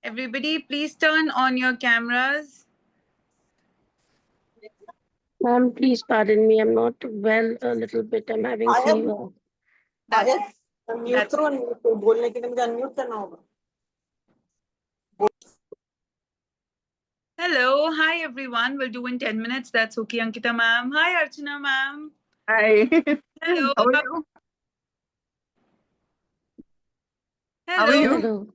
Everybody, please turn on your cameras. Ma'am, please pardon me. I'm not well a little bit. I'm having fever. That's mute करो तो बोलने के लिए मुझे unmute करना होगा. Hello. Hi, everyone. We'll do in 10 minutes. That's okay, Ankita ma'am. Hi, Archana ma'am. Hi. Hello. How are you? Hello. How are you? Hello.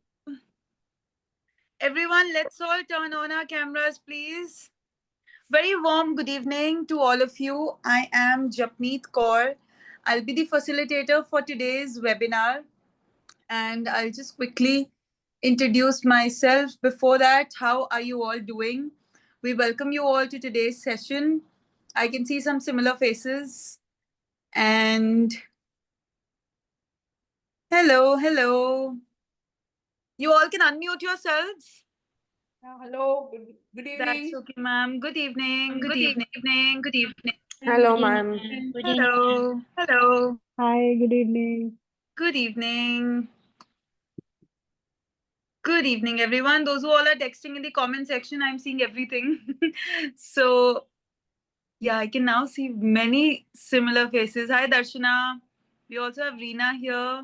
Everyone, let's all turn on our cameras, please. Very warm good evening to all of you. I am Japneet Kaur. I'll be the facilitator for today's webinar. And I'll just quickly introduce myself. Before that, how are you all doing? We welcome you all to today's session. I can see some similar faces. And hello. You all can unmute yourselves. Hello. Good That's evening. okay, ma'am. Good evening. Good evening. Good evening. Hello, ma'am. Hello. Hello. Hi, good evening. Good evening. Good evening, everyone. Those who all are texting in the comment section, I'm seeing everything. So, yeah, I can now see many similar faces. Hi, Darshana. We also have Reena here.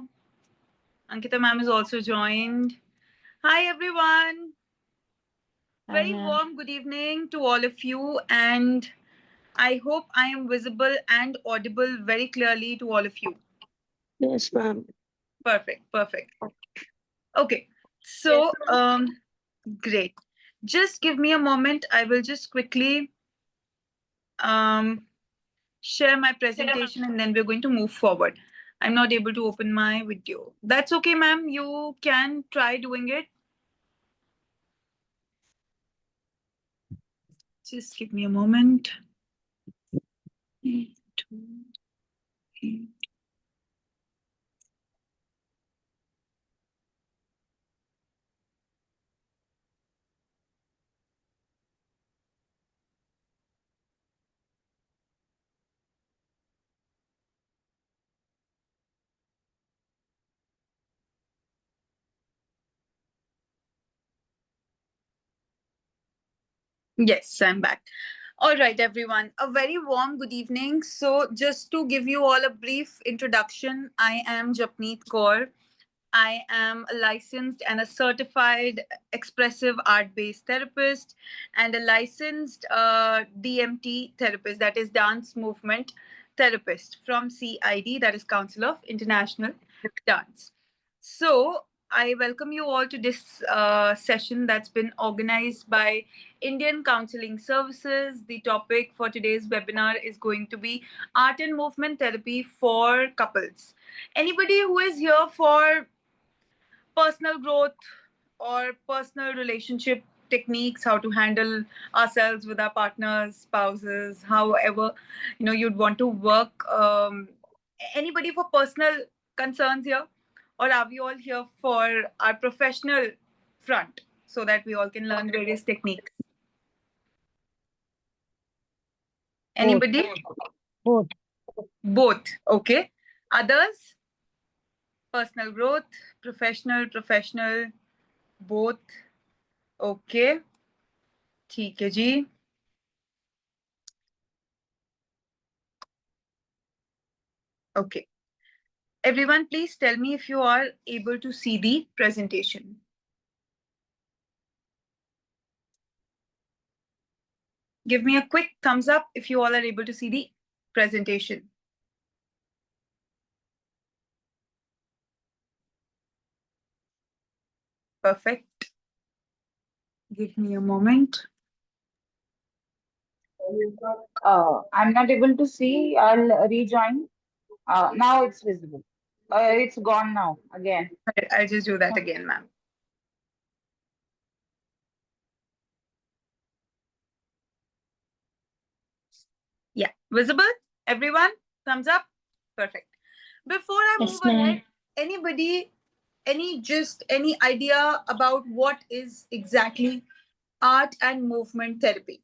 Ankita ma'am is also joined. Hi, everyone. Very warm good evening to all of you. And I hope I am visible and audible very clearly to all of you. Yes, ma'am. Perfect. Okay. So, great. Just give me a moment. I will just quickly share my presentation and then we're going to move forward. I'm not able to open my video. That's okay, ma'am. You can try doing it. Just give me a moment. 8, 2, 8. Yes, I'm back. All right, everyone. A very warm good evening. So, just to give you all a brief introduction, I am Japneet Kaur. I am a licensed and a certified expressive art based therapist and a licensed DMT therapist, that is dance movement therapist from CID, that is Council of International Dance. So, I welcome you all to this session that's been organized by Indian Counselling Services. The topic for today's webinar is going to be art and movement therapy for couples. Anybody who is here for personal growth or personal relationship techniques, how to handle ourselves with our partners, spouses, however you'd want to work, anybody for personal concerns here, or are we all here for our professional front so that we all can learn various techniques? Anybody? Both. Okay. Others? Personal growth, professional, both. Okay. ठीक है जी. Okay. Everyone, please tell me if you are able to see the presentation. Give me a quick thumbs up if you all are able to see the presentation. Perfect. Give me a moment. I'm not able to see. I'll rejoin. Now it's visible. It's gone now again. I'll just do that again, ma'am. Yeah, visible? Everyone? Thumbs up? Perfect. Before I move ahead, anybody, any idea about what is exactly art and movement therapy?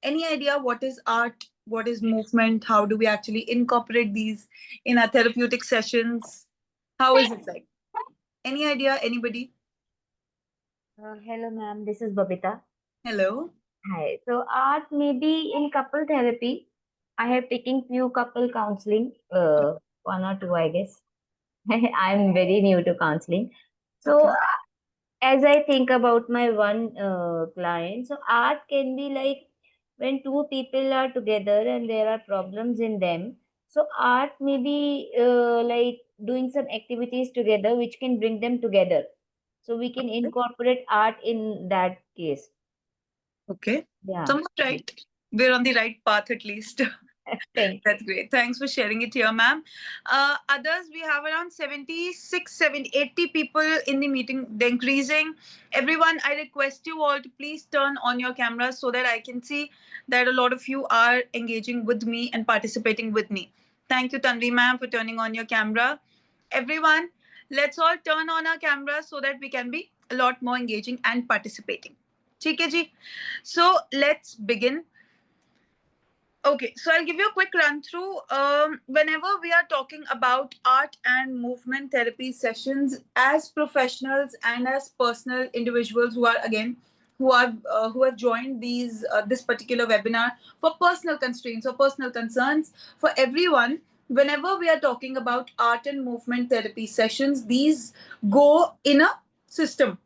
Any idea what is art, what is movement? How do we actually incorporate these in our therapeutic sessions? How is it like? Any idea? Anybody? Hello, ma'am. This is Babita. Hello. Hi. So, art maybe in couple therapy. I have taken few couple counseling, one or two, I guess. I'm very new to counseling. So, Okay. as I think about my one client, so art can be like when two people are together and there are problems in them. So, art may be like doing some activities together which can bring them together. So, we can incorporate art in that case. Okay. Yeah. Somewhat right. We're on the right path at least. Thank you. That's great. Thanks for sharing it here, ma'am. Others, we have around 76, 70, 80 people in the meeting. They're increasing. Everyone, I request you all to please turn on your cameras so that I can see that a lot of you are engaging with me and participating with me. Thank you, Tanvi ma'am, for turning on your camera. Everyone, let's all turn on our cameras so that we can be a lot more engaging and participating. ठीक है जी. So let's begin. Okay, so I'll give you a quick run through. Whenever we are talking about art and movement therapy sessions, as professionals and as personal individuals who have joined this particular webinar for personal constraints or personal concerns, for everyone, whenever we are talking about art and movement therapy sessions, these go in a system,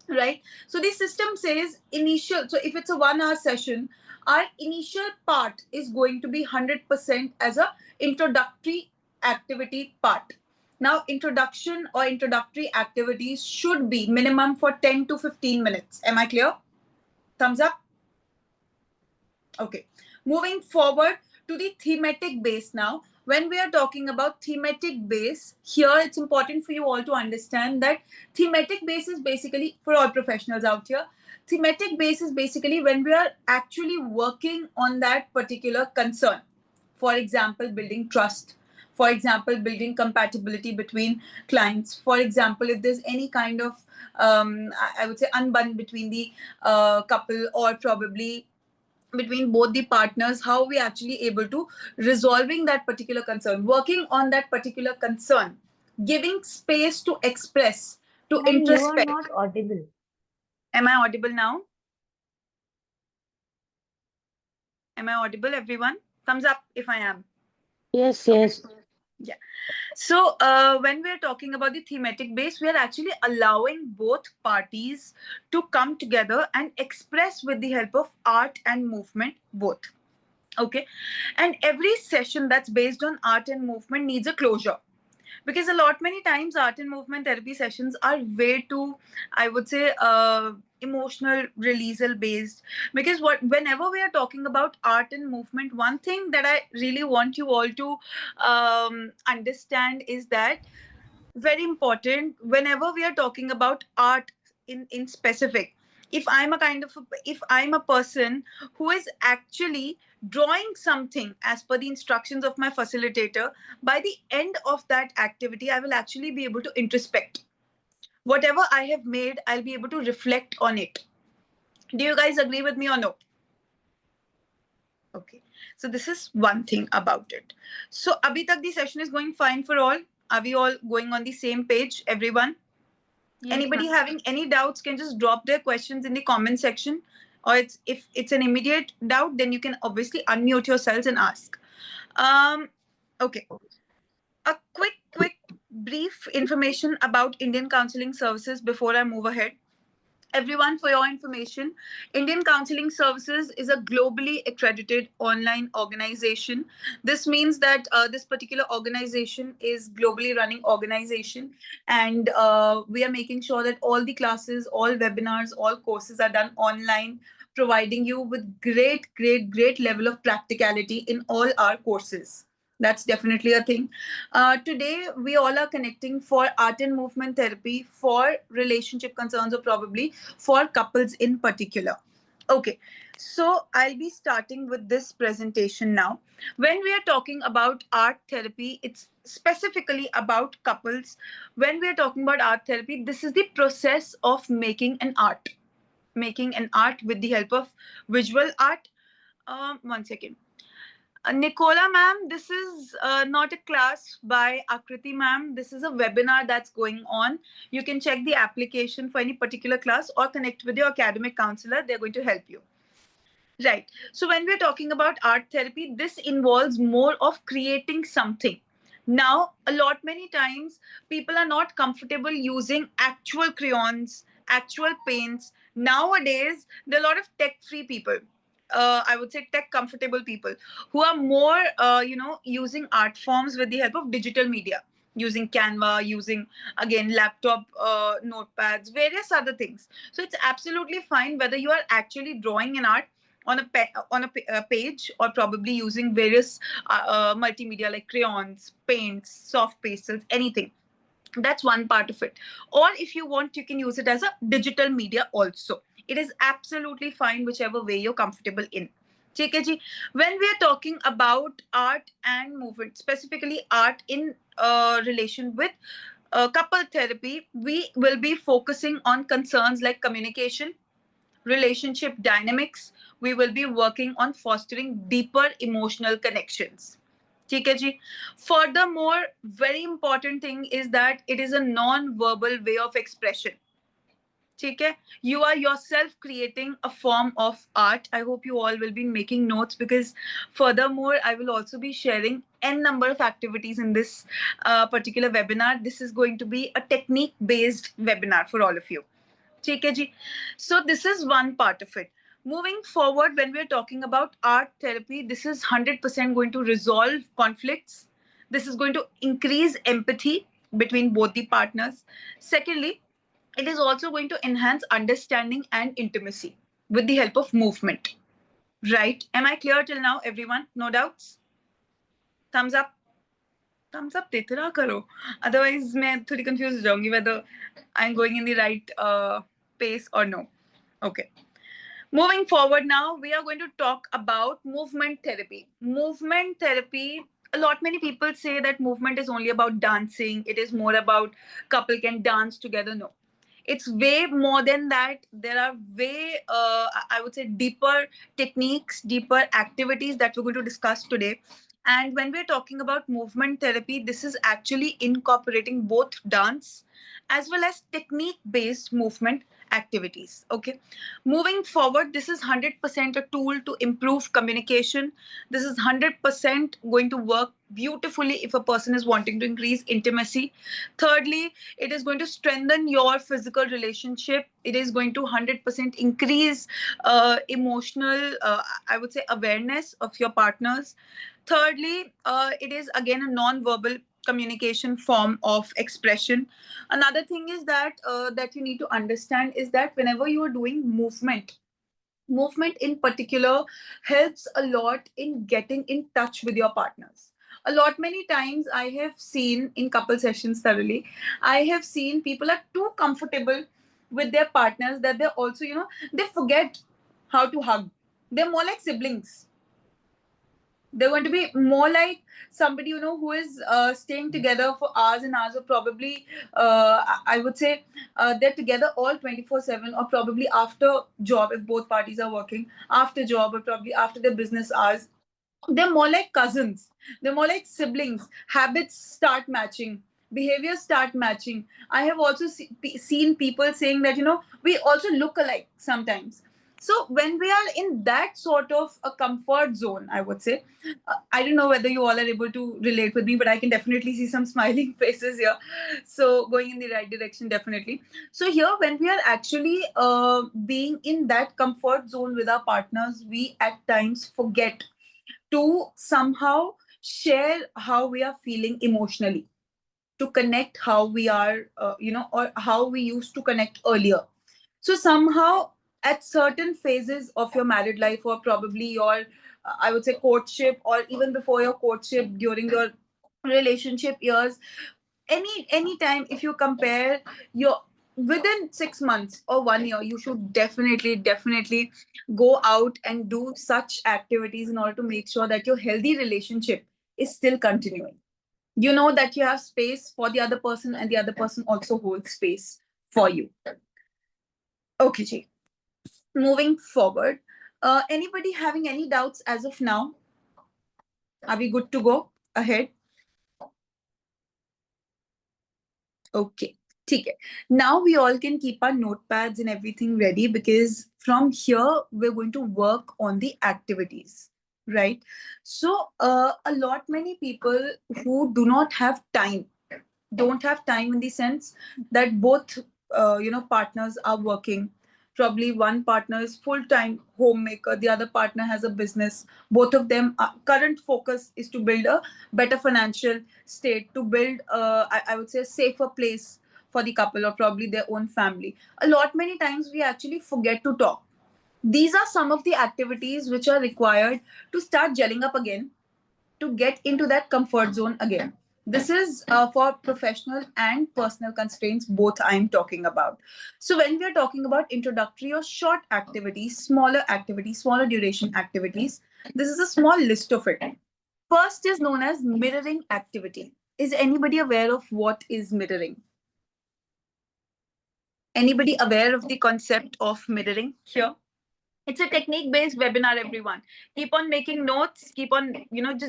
right? So the system says initial, so if it's a 1 hour session, our initial part is going to be 100% as a introductory activity part. Now introduction or introductory activities should be minimum for 10 to 15 minutes. Am I clear? Thumbs up. Okay, moving forward to the thematic base now. When we are talking about thematic base, here it's important for you all to understand that thematic base is basically, for all professionals out here, thematic base is basically when we are actually working on that particular concern. For example, building trust. For example, building compatibility between clients. For example, if there's any kind of, I would say, unbund between the couple, or probably between both the partners, how we actually able to resolving that particular concern, working on that particular concern, giving space to express, to Ma'am, you are introspect. not audible. Am I audible now? Am I audible, everyone? Thumbs up if I am. Yes, Okay. yes. Yeah. So when we're talking about the thematic base, we are actually allowing both parties to come together and express with the help of art and movement both. Okay. And every session that's based on art and movement needs a closure, because a lot many times art and movement therapy sessions are way too, I would say, emotional releasal based. Because what whenever we are talking about art and movement, one thing that I really want you all to understand is that, very important, whenever we are talking about art in specific, if I'm a kind of if I'm a person who is actually drawing something as per the instructions of my facilitator, by the end of that activity I will actually be able to introspect whatever I have made. I'll be able to reflect on it. Do you guys agree with me or no? Okay, so this is one thing about it. So abhi tak the session is going fine for all? Are we all going on the same page, everyone? Yes, Anybody ma'am. having any doubts can just drop their questions in the comment section, or it's, if it's an immediate doubt, then you can obviously unmute yourselves and ask. Okay, a quick brief information about Indian Counselling Services before I move ahead. Everyone, for your information, Indian Counselling Services is a globally accredited online organization. This means that this particular organization is globally running organization, and we are making sure that all the classes, all webinars, all courses are done online, providing you with great level of practicality in all our courses. That's definitely a thing. Today, we all are connecting for art and movement therapy for relationship concerns, or probably for couples in particular. Okay, so I'll be starting with this presentation now. When we are talking about art therapy, it's specifically about couples. When we are talking about art therapy, this is the process of making an art. Making an art with the help of visual art. One second. Nicola ma'am, this is not a class by Akriti ma'am. This is a webinar that's going on. You can check the application for any particular class or connect with your academic counselor. They're going to help you. Right. So when we're talking about art therapy, this involves more of creating something. Now, a lot many times people are not comfortable using actual crayons, actual paints. Nowadays, there are a lot of tech-free people. I would say tech comfortable people who are more, using art forms with the help of digital media, using Canva, using again laptop notepads, various other things. So it's absolutely fine whether you are actually drawing an art on a page, or probably using various multimedia like crayons, paints, soft pastels, anything. That's one part of it. Or if you want, you can use it as a digital media also. It is absolutely fine whichever way you're comfortable in. ठीक है जी. When we are talking about art and movement, specifically art in relation with couple therapy, we will be focusing on concerns like communication, relationship dynamics. We will be working on fostering deeper emotional connections. ठीक है जी. Furthermore, very important thing is that it is a non-verbal way of expression. ठीक है. You are yourself creating a form of art. I hope you all will be making notes, because furthermore, I will also be sharing n number of activities in this particular webinar. This is going to be a technique based webinar for all of you. ठीक है जी. So this is one part of it. Moving forward, when we're talking about art therapy, this is 100% going to resolve conflicts. This is going to increase empathy between both the partners. Secondly, it is also going to enhance understanding and intimacy with the help of movement. Right? Am I clear till now, everyone? No doubts? Thumbs up. Thumbs up देते रहा करो. Otherwise, मैं थोड़ी confused हो जाऊंगी whether I'm going in the right pace or no. Okay. Moving forward now, we are going to talk about movement therapy. Movement therapy, a lot many people say that movement is only about dancing. It is more about couple can dance together. No, it's way more than that. There are way, I would say, deeper techniques, deeper activities that we're going to discuss today. And when we're talking about movement therapy, this is actually incorporating both dance as well as technique based movement activities. Okay. Moving forward, this is 100% a tool to improve communication. This is 100% going to work beautifully if a person is wanting to increase intimacy. Thirdly, it is going to strengthen your physical relationship. It is going to 100% increase emotional, I would say, awareness of your partners. Thirdly, it is again a non-verbal communication form of expression. Another thing is that you need to understand is that whenever you are doing movement in particular helps a lot in getting in touch with your partners. A lot many times I have seen in couple sessions thoroughly, I have seen people are too comfortable with their partners that they're also, they forget how to hug. They're more like siblings. They're going to be more like somebody, who is staying together for hours and hours, or probably I would say they're together all 24/7, or probably after job if both parties are working, after job, or probably after their business hours. They're more like cousins. They're more like siblings. Habits start matching. Behaviors start matching. I have also seen people saying that, we also look alike sometimes. So when we are in that sort of a comfort zone, I would say, I don't know whether you all are able to relate with me, but I can definitely see some smiling faces here. So going in the right direction, definitely. So here, when we are actually being in that comfort zone with our partners, we at times forget to somehow share how we are feeling emotionally, to connect how we are, or how we used to connect earlier. So somehow at certain phases of your married life, or probably your, I would say, courtship, or even before your courtship, during your relationship years, any time, if you compare your within 6 months or 1 year, you should definitely go out and do such activities in order to make sure that your healthy relationship is still continuing. You know that you have space for the other person, and the other person also holds space for you. Okay, Ji. Moving forward, anybody having any doubts as of now? Are we good to go ahead? Okay. Okay. Now we all can keep our notepads and everything ready, because from here we're going to work on the activities, right? So a lot many people who do not have time, don't have time in the sense that both partners are working. Probably one partner is full-time homemaker, the other partner has a business. Both of them current focus is to build a better financial state, to build I would say a safer place for the couple or probably their own family. A lot many times we actually forget to talk. These are some of the activities which are required to start gelling up again, to get into that comfort zone again. This is for professional and personal constraints, both I'm talking about. So, when we are talking about introductory or short activities, smaller duration activities, this is a small list of it. First is known as mirroring activity. Is anybody aware of what is mirroring? Anybody aware of the concept of mirroring here? It's a technique based webinar, everyone. Keep on making notes, keep on,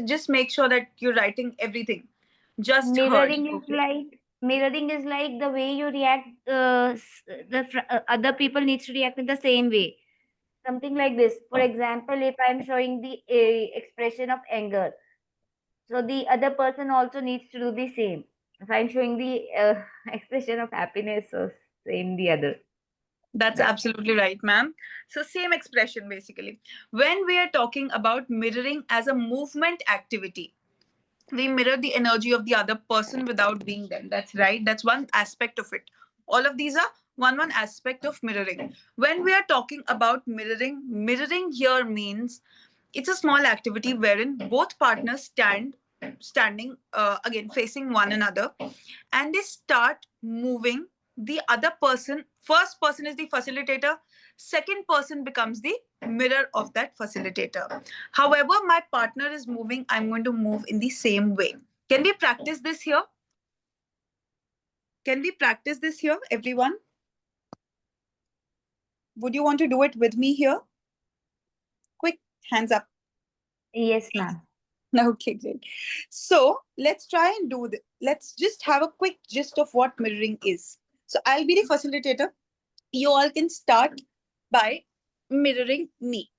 just make sure that you're writing everything just heard. Mirroring is Okay. like the way you react. Other people needs to react in the same way. Something like this. For example, if I'm showing the expression of anger, so the other person also needs to do the same. If I'm showing the expression of happiness, so same the other. That's absolutely right, ma'am. So, same expression basically. When we are talking about mirroring as a movement activity, we mirror the energy of the other person without being them. That's right. That's one aspect of it. All of these are one aspect of mirroring. When we are talking about mirroring here means it's a small activity wherein both partners standing again facing one another, and they start moving the other person. First person is the facilitator, second person becomes the mirror of that facilitator. However my partner is moving, I'm going to move in the same way. Can we practice this here? Can we practice this here, everyone? Would you want to do it with me here? Quick hands up. Yes, ma'am. Okay, great. So let's try and do this. Let's just have a quick gist of what mirroring is. So I'll be the facilitator. You all can start by mirroring me.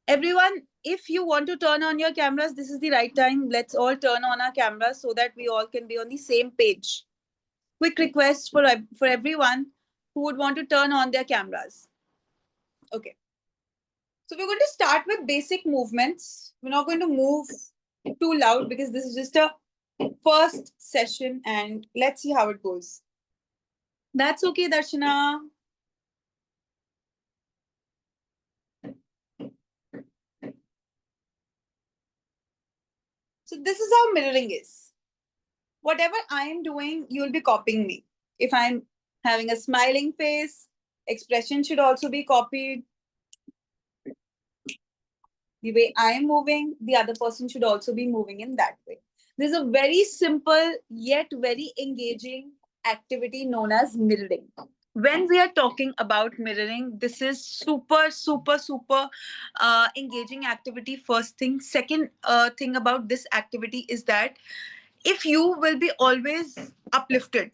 Everyone, if you want to turn on your cameras, this is the right time. Let's all turn on our cameras so that we all can be on the same page. Quick request for everyone who would want to turn on their cameras. Okay. So we're going to start with basic movements. We're not going to move too loud because this is just a first session, and let's see how it goes. That's okay, Darshana. So this is how mirroring is. Whatever I am doing, you'll be copying me. If I'm having a smiling face, expression should also be copied. The way I am moving, the other person should also be moving in that way. This is a very simple yet very engaging activity known as mirroring. When we are talking about mirroring, this is super engaging activity. First thing. Second thing about this activity is that if you will be always uplifted,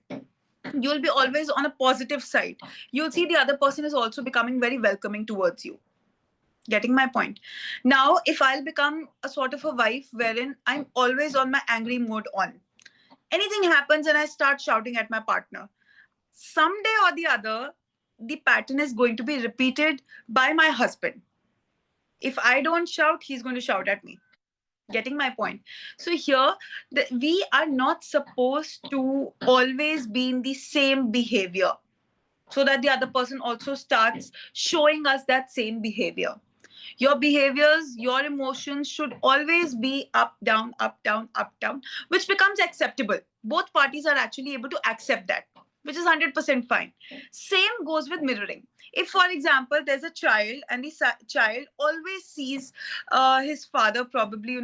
you'll be always on a positive side, you'll see the other person is also becoming very welcoming towards you. Getting my point? Now, if I'll become a sort of a wife wherein I'm always on my angry mode on, anything happens and I start shouting at my partner, someday or the other, the pattern is going to be repeated by my husband. If I don't shout, he's going to shout at me. Getting my point? So here, we are not supposed to always be in the same behavior so that the other person also starts showing us that same behavior. Your behaviors, your emotions should always be up, down, up, down, up, down, which becomes acceptable. Both parties are actually able to accept that, which is 100% fine. Same goes with mirroring. If, for example, there's a child and the child always sees his father, probably,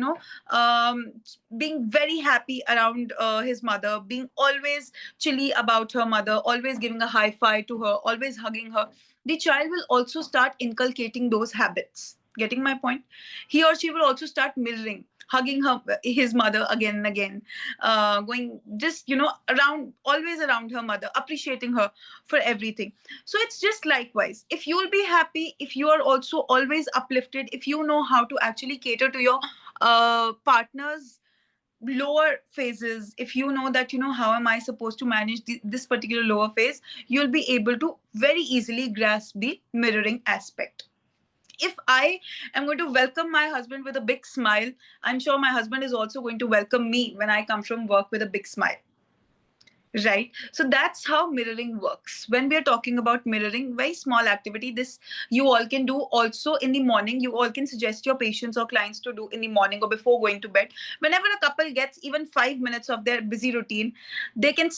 being very happy around his mother, being always chilly about her mother, always giving a high five to her, always hugging her, the child will also start inculcating those habits. Getting my point? He or she will also start mirroring. hugging his mother again and again, going just, around, always around her mother, appreciating her for everything. So it's just likewise. If you'll be happy, if you are also always uplifted, if you know how to actually cater to your partner's lower phases, if you know that, how am I supposed to manage this particular lower phase, you'll be able to very easily grasp the mirroring aspect. If I am going to welcome my husband with a big smile, I'm sure my husband is also going to welcome me when I come from work with a big smile. Right. So that's how mirroring works. When we are talking about mirroring, very small activity, this you all can do also in the morning. You all can suggest your patients or clients to do in the morning or before going to bed. Whenever a couple gets even 5 minutes of their busy routine, they can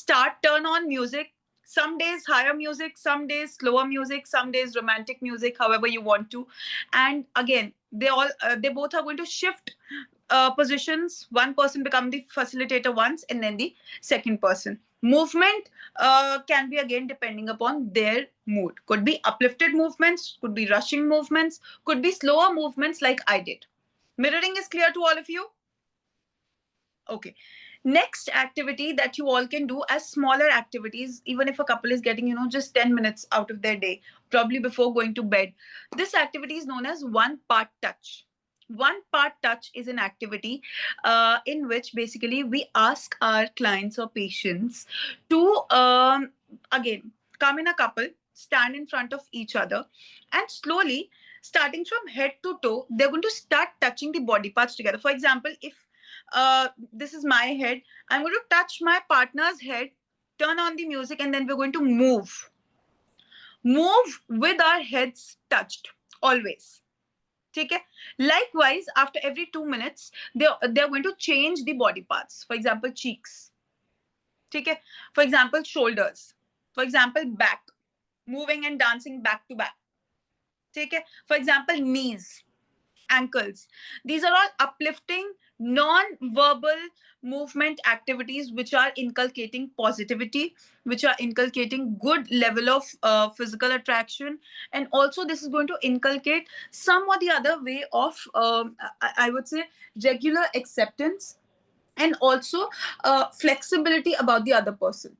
turn on music. Some days higher music, some days slower music, some days romantic music, however you want to. And again, they both are going to shift positions. One person become the facilitator once, and then the second person. Movement can be again depending upon their mood. Could be uplifted movements, could be rushing movements, could be slower movements like I did. Mirroring is clear to all of you? Okay. Next activity that you all can do as smaller activities, even if a couple is getting, just 10 minutes out of their day, probably before going to bed. This activity is known as one part touch. One part touch is an activity in which basically we ask our clients or patients to, again, come in a couple, stand in front of each other, and slowly, starting from head to toe, they're going to start touching the body parts together. For example, if this is my head, I'm going to touch my partner's head, turn on the music, and then we're going to move with our heads touched always. Okay. Likewise, after every 2 minutes, they're going to change the body parts. For example, cheeks. Okay. For example, shoulders. For example, back, moving and dancing back to back. Okay. For example, knees, ankles. These are all uplifting, non-verbal movement activities which are inculcating positivity, which are inculcating good level of physical attraction, and also this is going to inculcate some or the other way of, I would say, regular acceptance, and also flexibility about the other person.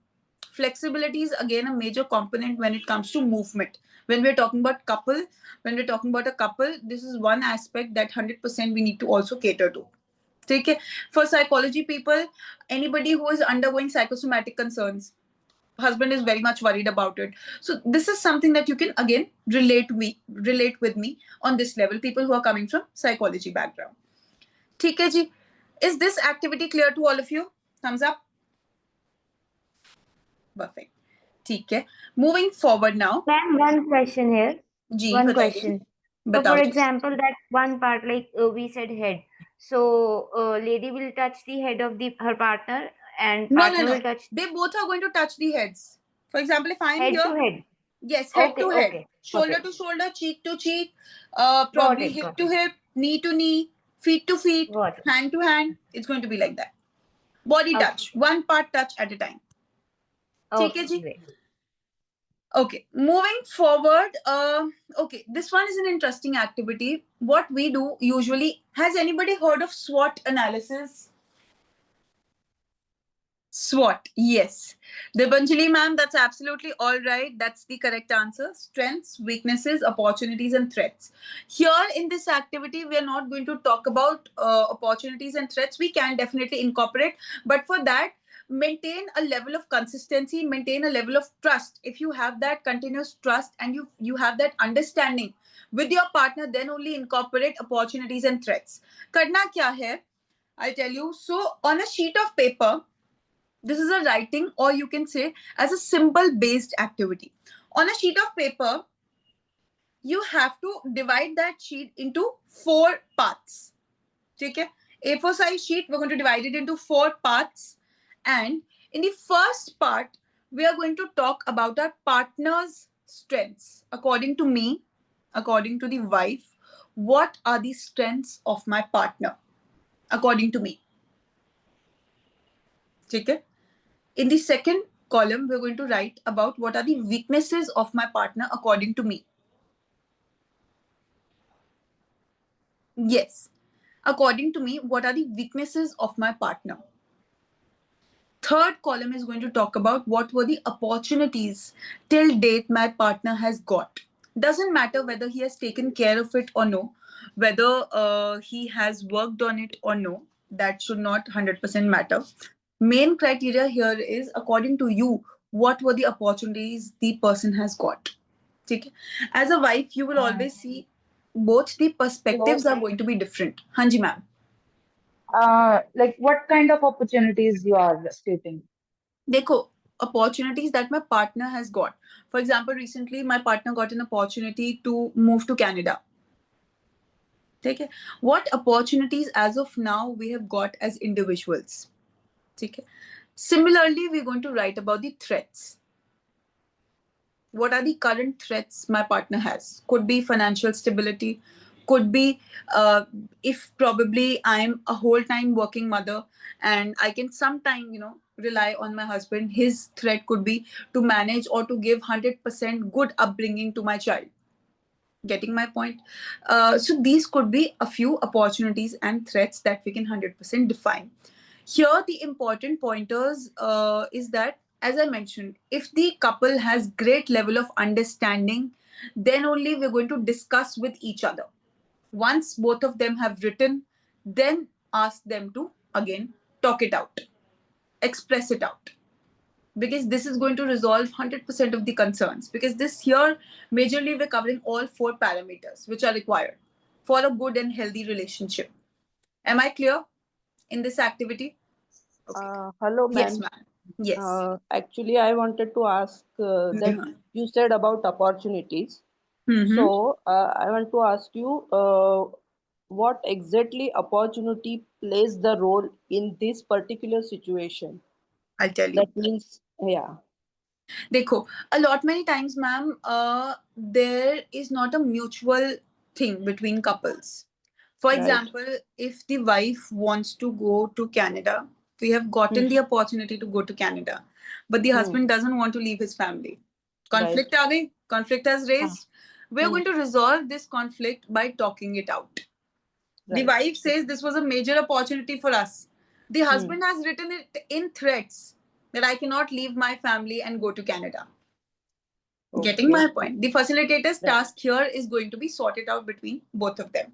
Flexibility is again a major component when it comes to movement. When we're talking about a couple, this is one aspect that 100% we need to also cater to. Take it for psychology people, anybody who is undergoing psychosomatic concerns, husband is very much worried about it. So this is something that you can again relate with me on this level, people who are coming from psychology background. ठीक है जी. Is this activity clear to all of you? Thumbs up. Perfect. ठीक है. Moving forward now. Ma'am, one question here. Ji One बताइए. question. So, बताओ for ji. example, that one part, like we said, head. So, lady will touch the head of her partner, and partner No. will touch They both are going to touch the heads. For example, if I am head here, to head. yes, head Okay, to head, okay. shoulder Perfect. to shoulder, cheek to cheek, Got probably it, hip got to it. hip, knee to knee, feet to feet, Got it. hand to hand. It's going to be like that. Body Okay. touch, one part touch at a time. ठीक है Okay, ji. great. Okay, moving forward. Okay, this one is an interesting activity. What we do usually, has anybody heard of SWOT analysis? SWOT, yes. Debanjali ma'am, that's absolutely all right. That's the correct answer. Strengths, weaknesses, opportunities, and threats. Here in this activity, we are not going to talk about opportunities and threats. We can definitely incorporate, but for that, maintain a level of consistency, maintain a level of trust. If you have that continuous trust and you have that understanding with your partner, then only incorporate opportunities and threats. Karna kya hai? I'll tell you. So on a sheet of paper, this is a writing, or you can say as a symbol based activity. On a sheet of paper, you have to divide that sheet into 4 parts. Okay? A4 size sheet, we're going to divide it into 4 parts. And in the first part, we are going to talk about our partner's strengths. According to me, according to the wife, what are the strengths of my partner? According to me. Okay? In the second column, we're going to write about what are the weaknesses of my partner according to me. Yes. According to me, what are the weaknesses of my partner? Third column is going to talk about what were the opportunities till date my partner has got. Doesn't matter whether he has taken care of it or no, whether he has worked on it or no. That should not 100% matter. Main criteria here is, according to you, what were the opportunities the person has got. Okay? As a wife, you will always see both the perspectives So, are going to be different. Hanji ma'am. like what kind of opportunities you are stating? देखो, opportunities that my partner has got. For example, recently my partner got an opportunity to move to Canada. ठीक है? What opportunities as of now we have got as individuals? ठीक है? Similarly, we're going to write about the threats. What are the current threats my partner has? Could be financial stability, could be if probably I'm a whole time working mother and I can sometime, rely on my husband. His threat could be to manage or to give 100% good upbringing to my child. Getting my point? So these could be a few opportunities and threats that we can 100% define. Here, the important pointers is that, as I mentioned, if the couple has great level of understanding, then only we're going to discuss with each other. Once both of them have written, then ask them to again talk it out, express it out, because this is going to resolve 100% of the concerns. Because this here, majorly, we're covering all four parameters which are required for a good and healthy relationship. Am I clear in this activity? Okay. Hello, Yes, ma'am. ma'am. Yes. Actually, I wanted to ask that Mhm. you said about opportunities. Mm-hmm. So, I want to ask you what exactly opportunity plays the role in this particular situation? I'll tell you. That means, yeah. Dekho, a lot many times, ma'am, there is not a mutual thing between couples. For Right. example, if the wife wants to go to Canada, we have Hmm. gotten the opportunity to go to Canada, but the Hmm. husband doesn't want to leave his family. Right. Conflict aa gayi, conflict has Huh. raised. We're Hmm. going to resolve this conflict by talking it out. The Right. wife says this was a major opportunity for us. The Hmm. husband has written it in threats that I cannot leave my family and go to Canada. Getting Okay. my point? The facilitator's Right. task here is going to be sorted out between both of them.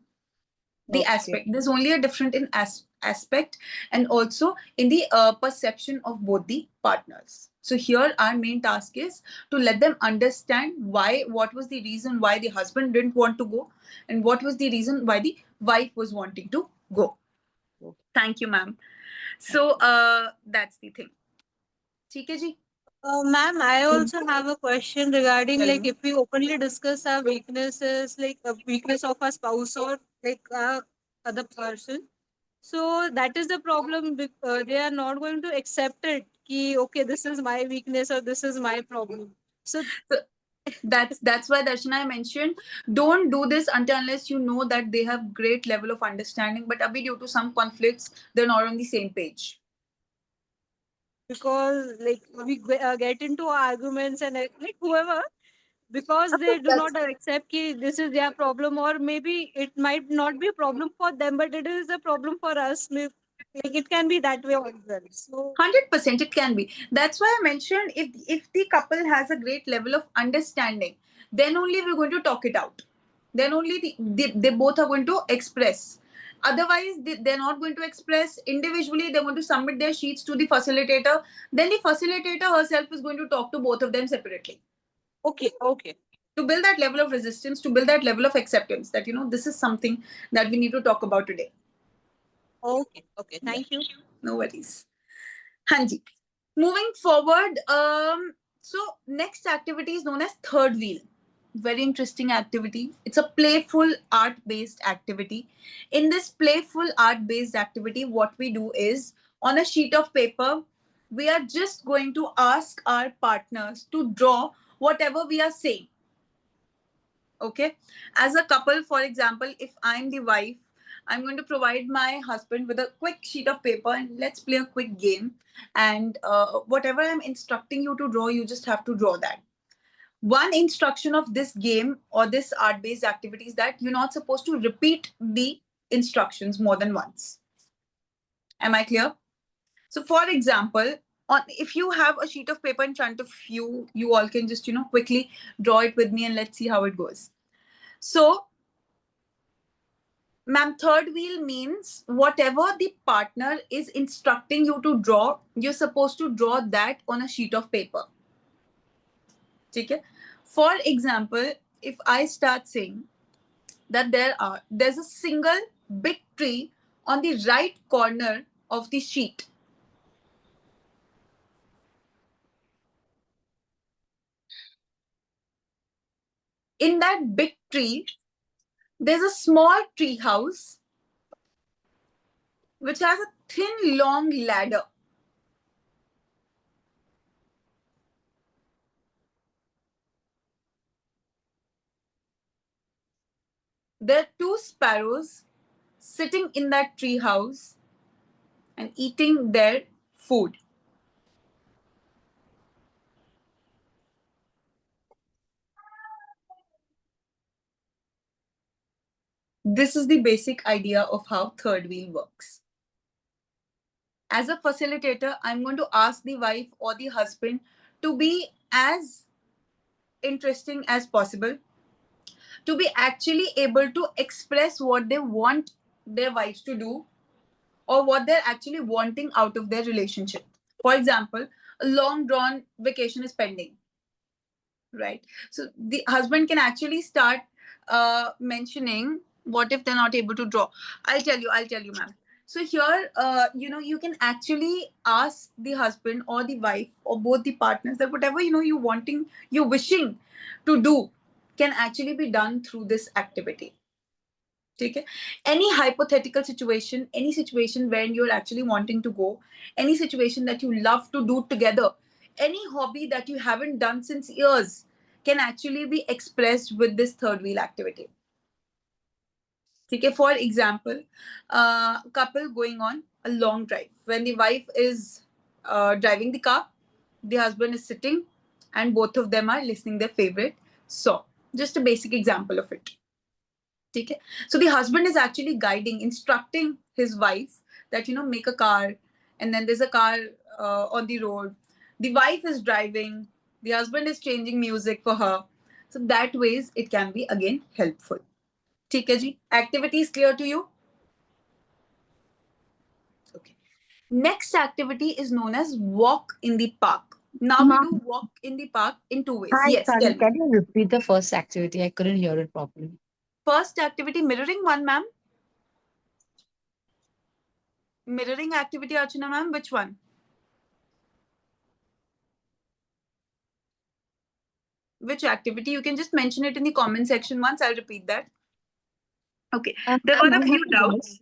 The Okay. aspect, there's only a difference in aspect and also in the perception of both the partners. So here our main task is to let them understand what was the reason why the husband didn't want to go, and what was the reason why the wife was wanting to go. Okay. Thank you, ma'am. So that's the thing. ठीक है जी? Ma'am, I also have a question regarding Tell like me. if we openly discuss our weaknesses, like a weakness of our spouse or like other person. So that is the problem. They are not going to accept it. Ki, okay, this is my weakness or this is my problem. So So that's why Darshana I mentioned, don't do this until unless you know that they have great level of understanding. But abhi due to some conflicts, they're not on the same page. because like we get into arguments and like whoever, because Of they course, do not accept ki this is their problem, or maybe it might not be a problem for them but it is a problem for us. Like it can be that way as well. So 100% it can be. That's why I mentioned, if the couple has a great level of understanding, then only we're going to talk it out. Then only they both are going to express. Otherwise, they're not going to express individually. They're going to submit their sheets to the facilitator. Then the facilitator herself is going to talk to both of them separately okay, to build that level of resistance, to build that level of acceptance that this is something that we need to talk about today. okay, Yeah, thank you. no worries. Hanji. Moving forward, so next activity is known as third wheel. Very interesting activity. It's a playful art-based activity. In this playful art-based activity, what we do is, on a sheet of paper, we are just going to ask our partners to draw whatever we are saying. Okay, as a couple, for example, if I'm the wife, I'm going to provide my husband with a quick sheet of paper and let's play a quick game. And whatever I'm instructing you to draw, you just have to draw that. One instruction of this game or this art based activity is that you're not supposed to repeat the instructions more than once. Am I clear? So for example, if you have a sheet of paper in front of you, you all can just, quickly draw it with me and let's see how it goes. So, ma'am, third wheel means whatever the partner is instructing you to draw, you're supposed to draw that on a sheet of paper. Okay? For example, if I start saying that there's a single big tree on the right corner of the sheet. In that big tree, there's a small tree house which has a thin, long ladder. There are two sparrows sitting in that tree house and eating their food. This is the basic idea of how third wheel works. As a facilitator, I'm going to ask the wife or the husband to be as interesting as possible, to be actually able to express what they want their wives to do or what they're actually wanting out of their relationship. For example, a long drawn vacation is pending, right? So the husband can actually start mentioning what if they're not able to draw. I'll tell you, ma'am. So here, you can actually ask the husband or the wife or both the partners that whatever you're wishing to do can actually be done through this activity. Okay? Any hypothetical situation, any situation where you're actually wanting to go, any situation that you love to do together, any hobby that you haven't done since years can actually be expressed with this third wheel activity. Okay? For example, couple going on a long drive. When the wife is driving the car, the husband is sitting, and both of them are listening their favorite song. Just a basic example of it. Okay? So the husband is actually guiding, instructing his wife that make a car, and then there's a car on the road. The wife is driving, the husband is changing music for her. So that ways it can be again helpful. ठीक है जी? Activity is clear to you? Okay. Next activity is known as walk in the park. Now we do walk in the park in two ways. Hi, Yes, tell Sunny. me. Can you repeat the first activity? I couldn't hear it properly. First activity, mirroring one, ma'am. Mirroring activity, Archana ma'am. Which one? Which activity? You can just mention it in the comment section once. I'll repeat that. Okay. There were a few doubts.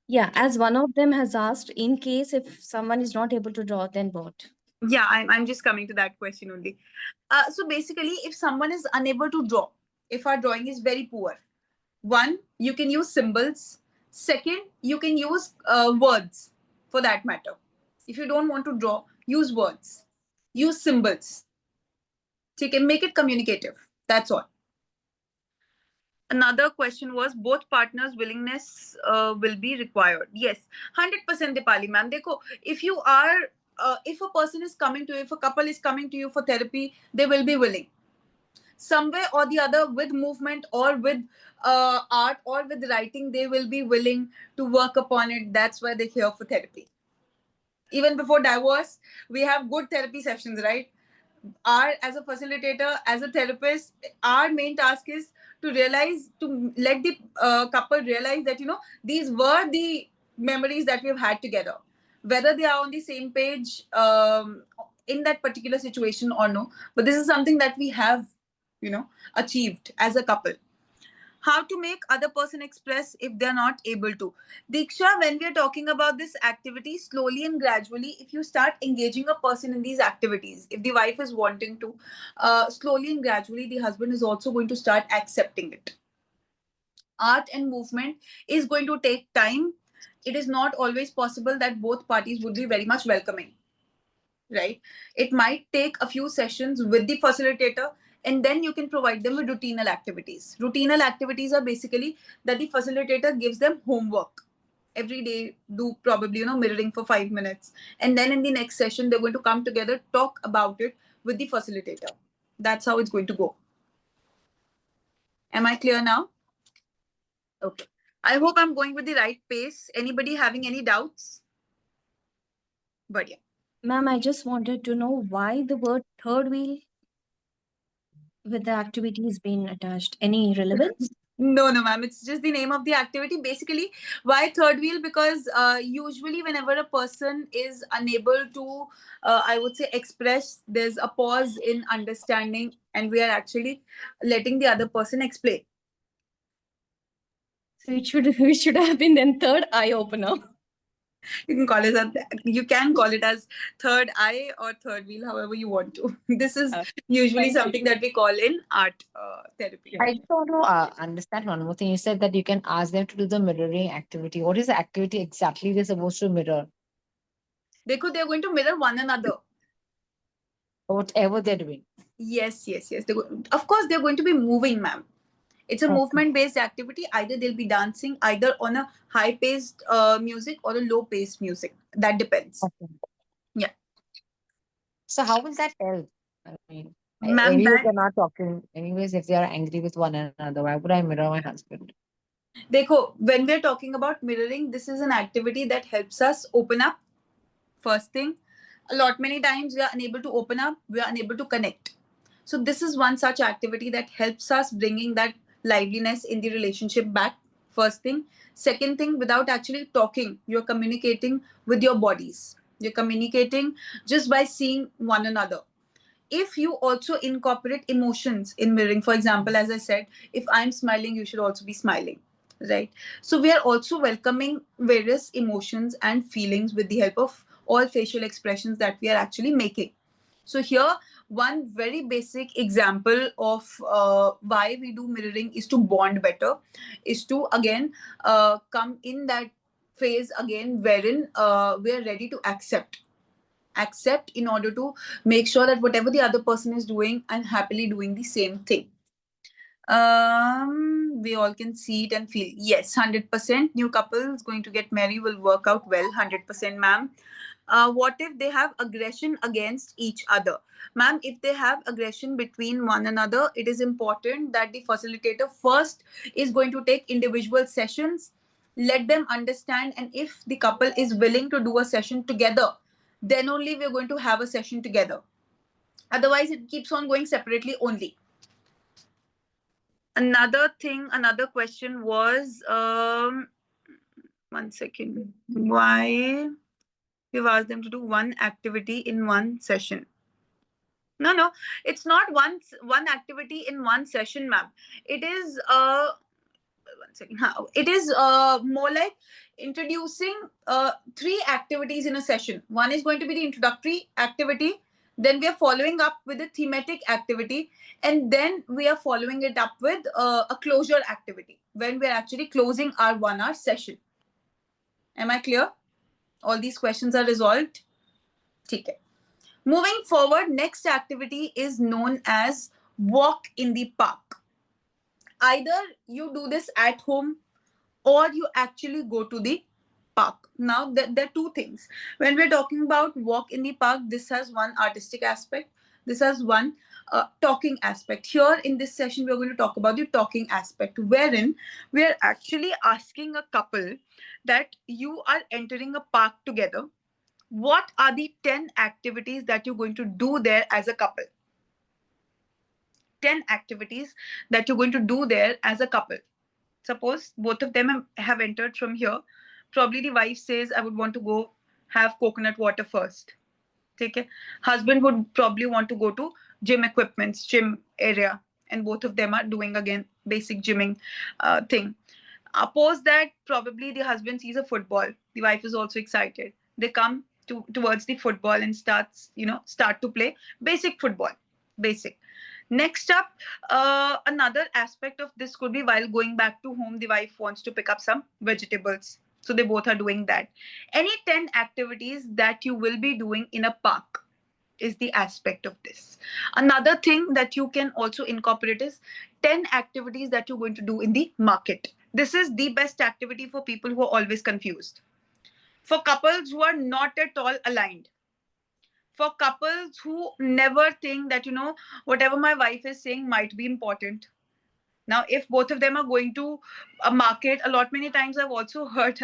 Yeah, as one of them has asked, in case if someone is not able to draw, then what? Yeah, I'm just coming to that question only. So basically, if someone is unable to draw, if our drawing is very poor, one, you can use symbols. Second, you can use words for that matter. If you don't want to draw, use words, use symbols. So you can make it communicative. That's all. Another question was both partners' willingness will be required. Yes, 100% Dipali ma'am. Dekho, if you are, if a person is coming to you, if a couple is coming to you for therapy, they will be willing. Somewhere or the other, with movement or with art or with writing, they will be willing to work upon it. That's why they're here for therapy. Even before divorce, we have good therapy sessions, right? As a facilitator, as a therapist, our main task is to let the couple realize that these were the memories that we've had together, whether they are on the same page in that particular situation or no, but this is something that we have achieved as a couple. How to make other person express if they're not able to. Diksha, when we are talking about this activity, slowly and gradually, if you start engaging a person in these activities, if the wife is wanting to, slowly and gradually the husband is also going to start accepting it. Art and movement is going to take time. It is not always possible that both parties would be very much welcoming, right? It might take a few sessions with the facilitator And then you can provide them with routinal activities. Routinal activities are basically that the facilitator gives them homework. Every day, do probably, mirroring for 5 minutes. And then in the next session, they're going to come together, talk about it with the facilitator. That's how it's going to go. Am I clear now? Okay. I hope I'm going with the right pace. Anybody having any doubts? But yeah. Ma'am, I just wanted to know why the word third wheel with the activity is being attached. Any relevance? No, ma'am. It's just the name of the activity. Basically, why third wheel? Because usually, whenever a person is unable to, I would say, express, there's a pause in understanding, and we are actually letting the other person explain. So it should have been then third eye opener. You can call it as third eye or third wheel, however you want to. This is Okay. usually Thank you. something that we call in art therapy. I just want to understand one more thing. You said that you can ask them to do the mirroring activity. What is the activity exactly they're supposed to mirror? They're going to mirror one another. Whatever they're doing. Yes. Of course, they're going to be moving, ma'am. It's a Okay. movement-based activity. Either they'll be dancing, either on a high-paced music or a low-paced music. That depends. Okay. Yeah. So how will that help? I mean, Ma'am, anyways, they're not talking. Anyways, if they are angry with one another, why would I mirror my husband? Dekho, when we're talking about mirroring, this is an activity that helps us open up. First thing, many times we are unable to open up, we are unable to connect. So this is one such activity that helps us bringing that liveliness in the relationship back. First thing. Second thing, without actually talking, you're communicating with your bodies. You're communicating just by seeing one another. If you also incorporate emotions in mirroring, for example, as I said, if I'm smiling, you should also be smiling, right? So we are also welcoming various emotions and feelings with the help of all facial expressions that we are actually making. So here, one very basic example of why we do mirroring is to bond better, is to again come in that phase again wherein we are ready to accept in order to make sure that whatever the other person is doing, I'm happily doing the same thing. We all can see it and feel. Yes, 100%. New couples going to get married will work out well. 100%, ma'am. What if they have aggression against each other? Ma'am, if they have aggression between one another, it is important that the facilitator first is going to take individual sessions, let them understand, and if the couple is willing to do a session together, then only we're going to have a session together. Otherwise, it keeps on going separately only. Another question was, one second, why we've asked them to do one activity in one session. No, it's not one activity in one session, ma'am. It is one second. It is more like introducing three activities in a session. One is going to be the introductory activity. Then we are following up with a thematic activity, and then we are following it up with a closure activity when we are actually closing our 1 hour session. Am I clear? All these questions are resolved. Okay. Moving forward, next activity is known as walk in the park. Either you do this at home or you actually go to the park. Now, there are two things. When we're talking about walk in the park, this has one artistic aspect, this has one talking aspect. Here in this session, we're going to talk about the talking aspect, wherein we are actually asking a couple that you are entering a park together. What are the 10 activities that you're going to do there as a couple? 10 activities that you're going to do there as a couple. Suppose both of them have entered from here. Probably the wife says, I would want to go have coconut water first. Okay. Husband would probably want to go to gym equipments, gym area. And both of them are doing again basic gymming thing. Oppose that, probably the husband sees a football. The wife is also excited. They come towards the football and start to play basic football. Basic. Next up, another aspect of this could be while going back to home, the wife wants to pick up some vegetables. So they both are doing that. Any 10 activities that you will be doing in a park. is the aspect of this. Another thing that you can also incorporate is 10 activities that you're going to do in the market. This is the best activity for people who are always confused, for couples who are not at all aligned, for couples who never think that, whatever my wife is saying might be important. Now, if both of them are going to a market, a lot many times I've also heard,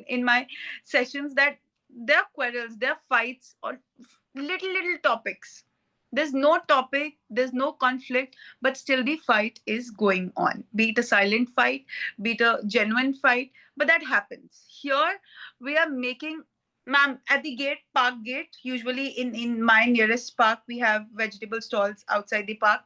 in my sessions, that there are quarrels, there are fights on little topics. There's no topic, there's no conflict, but still the fight is going on. Be it a silent fight, be it a genuine fight, but that happens. Here, we are making, ma'am, at the gate, park gate, usually in my nearest park, we have vegetable stalls outside the park,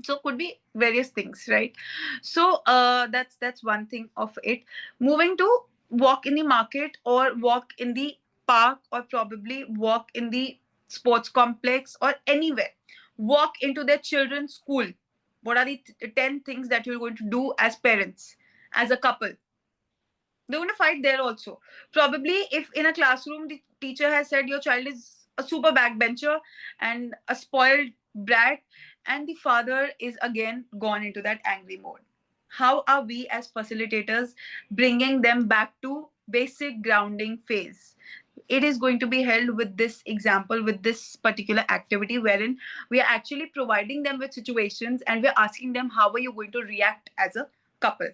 so could be various things, right? So that's one thing of it. Moving to walk in the market or walk in the park or probably walk in the sports complex or anywhere, walk into their children's school. What are the 10 things that you're going to do as parents, as a couple? They're going to fight there also. Probably if in a classroom the teacher has said your child is a super backbencher and a spoiled brat, and the father is again gone into that angry mode, how are we as facilitators bringing them back to basic grounding phase? It is going to be held with this example, with this particular activity, wherein we are actually providing them with situations and we're asking them how are you going to react as a couple.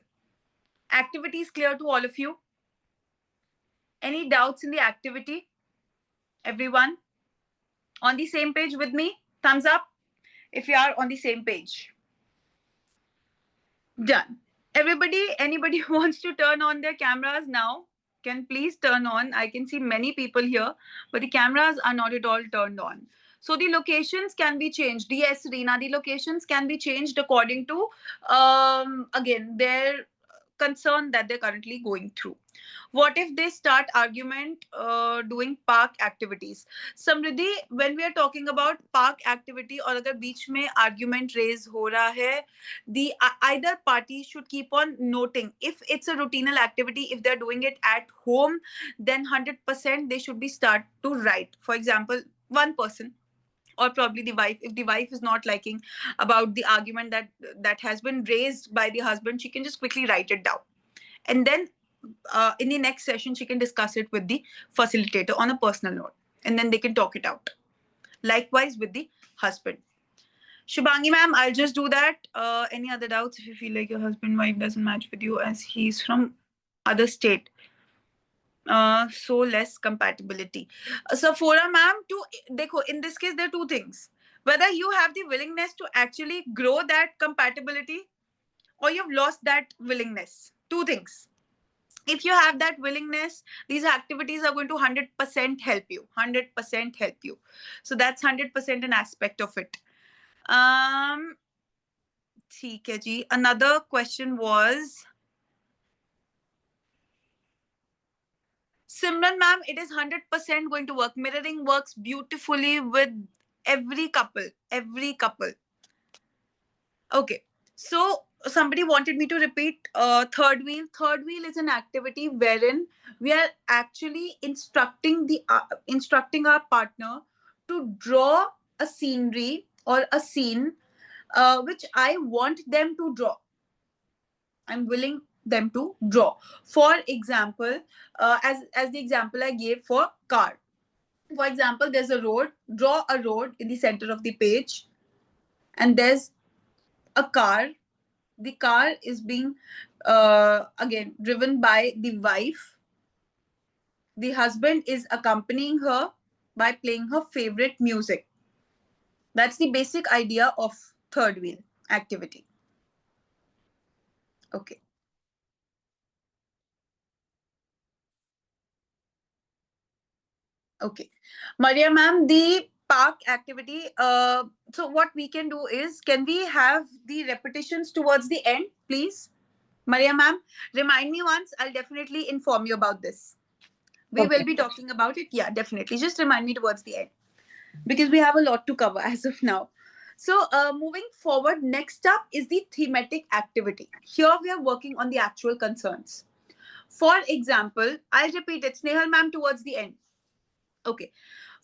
Activity is clear to all of you? Any doubts in the activity? Everyone on the same page with me? Thumbs up if you are on the same page. Done. Everybody, anybody who wants to turn on their cameras now can please turn on. I can see many people here, but the cameras are not at all turned on. So the locations can be changed. Yes, Reena, the locations can be changed according to, again, their concern that they're currently going through. What if they start argument doing park activities? Samriddhi, when we are talking about park activity or agar beech mein argument raise ho raha hai, the either party should keep on noting. If it's a routinal activity, if they're doing it at home, then 100% they should be start to write. For example, one person or probably the wife, if the wife is not liking about the argument that has been raised by the husband, she can just quickly write it down, and then in the next session she can discuss it with the facilitator on a personal note, and then they can talk it out. Likewise with the husband. Shubhangi ma'am, I'll just do that. Any other doubts? If you feel like your husband wife doesn't match with you as he's from other state, so less compatibility. Sephora ma'am, dekho, in this case there are two things: whether you have the willingness to actually grow that compatibility or you've lost that willingness. Two things. If you have that willingness, these activities are going to 100% help you. 100% help you. So that's 100% an aspect of it. ठीक है जी. Another question was, Simran ma'am, it is 100% going to work. Mirroring works beautifully with every couple. Every couple. Okay. So somebody wanted me to repeat third wheel. Third wheel is an activity wherein we are actually instructing our partner to draw a scenery or a scene which I want them to draw. I'm willing them to draw. For example, as the example I gave for car. For example, there's a road. Draw a road in the center of the page, and there's a car. The car is being again driven by the wife. The husband is accompanying her by playing her favorite music. That's the basic idea of third wheel activity. Okay. Okay. Maria ma'am, the park activity, so what we can do is, can we have the repetitions towards the end, please? Maria ma'am, remind me once. I'll definitely inform you about this. We will Okay. be talking about it. Yeah, definitely. Just remind me towards the end, because we have a lot to cover as of now. So moving forward, next up is the thematic activity. Here we are working on the actual concerns. For example, I'll repeat it. Snehal ma'am, towards the end. Okay.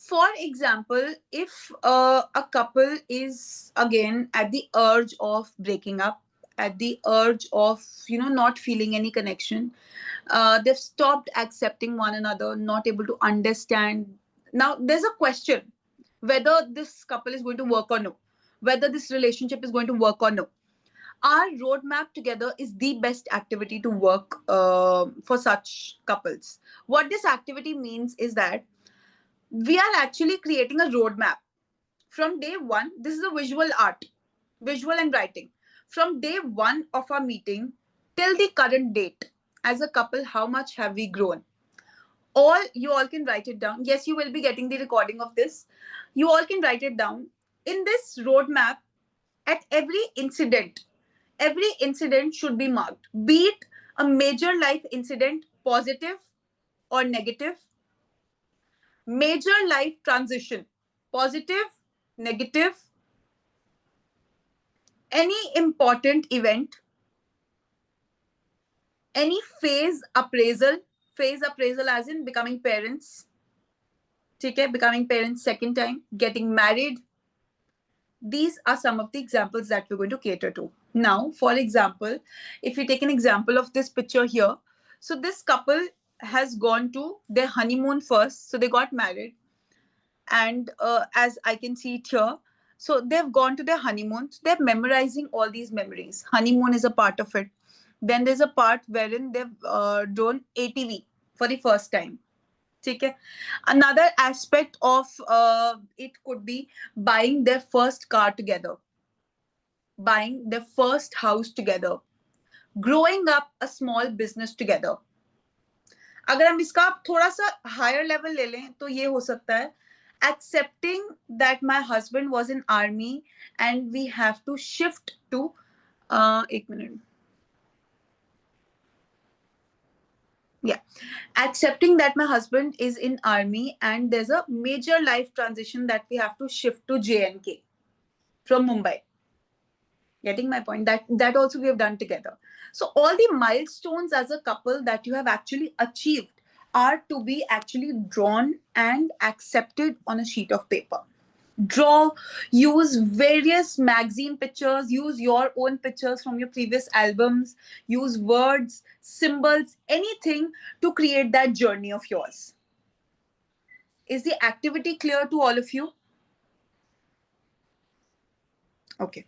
For example, if a couple is again at the urge of breaking up, at the urge of not feeling any connection, they've stopped accepting one another, not able to understand. Now there's a question whether this couple is going to work or no, whether this relationship is going to work or no. Our roadmap together is the best activity to work for such couples. What this activity means is that we are actually creating a roadmap from day one. This is a visual art, visual and writing. From day one of our meeting till the current date, as a couple, how much have we grown? All you all can write it down. Yes, you will be getting the recording of this. You all can write it down. In this roadmap, at every incident should be marked, be it a major life incident, positive or negative, major life transition, positive, negative, any important event, any phase appraisal as in becoming parents, okay, becoming parents second time, getting married. These are some of the examples that we're going to cater to. Now, for example, if we take an example of this picture here, so this couple has gone to their honeymoon first. So they got married, and as I can see it here, so they've gone to their honeymoon. So they're memorizing all these memories. Honeymoon is a part of it. Then there's a part wherein they've drawn ATV for the first time. Okay. Another aspect of it could be buying their first car together, buying their first house together, growing up a small business together. अगर हम इसका थोड़ा सा higher level ले लें तो ये हो सकता है accepting that my husband was in army and we have to shift to एक minute. Yeah, accepting that my husband is in army and there's a major life transition that we have to shift to JNK from Mumbai. Getting my point? That also we have done together. So all the milestones as a couple that you have actually achieved are to be actually drawn and accepted on a sheet of paper. Draw, use various magazine pictures, use your own pictures from your previous albums, use words, symbols, anything to create that journey of yours. Is the activity clear to all of you? Okay.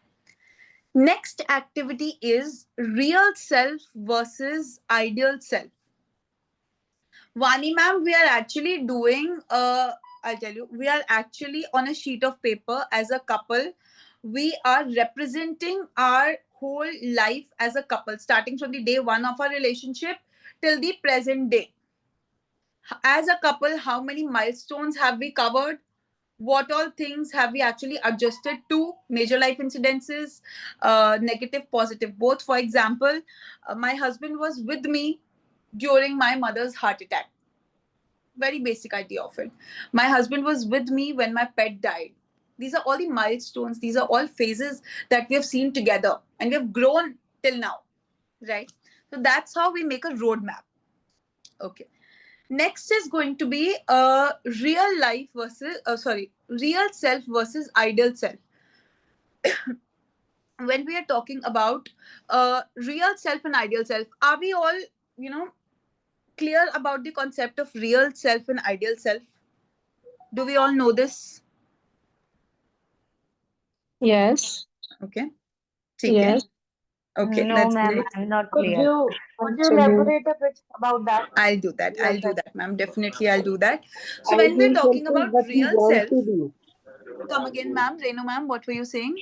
Next activity is real self versus ideal self. Vani ma'am, we are actually doing, I'll tell you, we are actually on a sheet of paper as a couple. We are representing our whole life as a couple, starting from the day one of our relationship till the present day. As a couple, how many milestones have we covered? What all things have we actually adjusted to? Major life incidences, negative, positive, both. For example, my husband was with me during my mother's heart attack. Very basic idea of it. My husband was with me when my pet died. These are all the milestones. These are all phases that we have seen together and we have grown till now, right? So that's how we make a roadmap. Okay. Next is going to be real life versus, real self versus ideal self. When we are talking about real self and ideal self, are we all, clear about the concept of real self and ideal self? Do we all know this? Yes. Okay. ठीक है. Yes. Okay, No, that's ma'am, great. I'm not Could clear. you Actually, elaborate a bit about that? I'll do that. I'll do Yourself. that, ma'am. Definitely, I'll do that. So when we're ideal self talking is about what we real want self, to be. come again, ma'am. Renu, ma'am, what were you saying?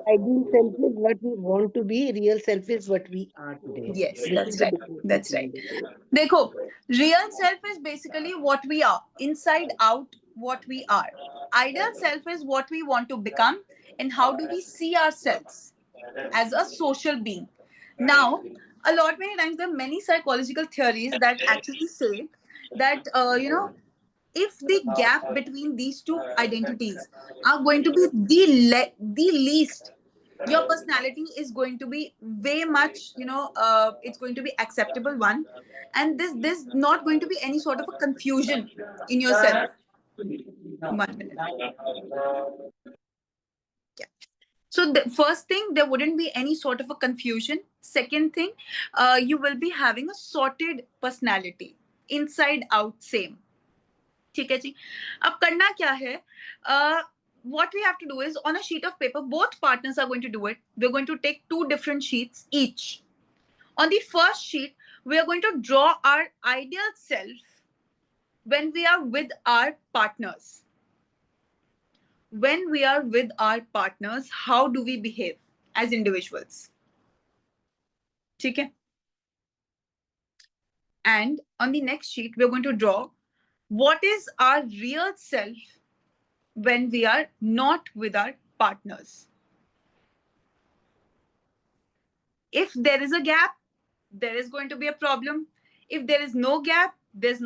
Ideal self is what we want to be. Real self is what we are today. Yes, This is that's the right. difference That's right. between the two. Dekho, real self is basically what we are, inside out, what we are. Ideal self is what we want to become and how do we see ourselves as a social being. Now, a lot many times there are many psychological theories that actually say that if the gap between these two identities are going to be the least, your personality is going to be way much, it's going to be acceptable one, and this not going to be any sort of a confusion in yourself. 1 minute. Yeah. So the first thing, there wouldn't be any sort of a confusion. Second thing, you will be having a sorted personality, inside out same. ठीक है जी. अब करना क्या है? What we have to do is, on a sheet of paper, both partners are going to do it. We're going to take 2 different sheets each. On the first sheet, we are going to draw our ideal self when we are with our partners. When we are with our partners, how do we behave as individuals? ठीक है? And on the next sheet, we're going to draw what is our real self when we are not with our partners. If there is a gap, there is going to be a problem. If there is no gap, there's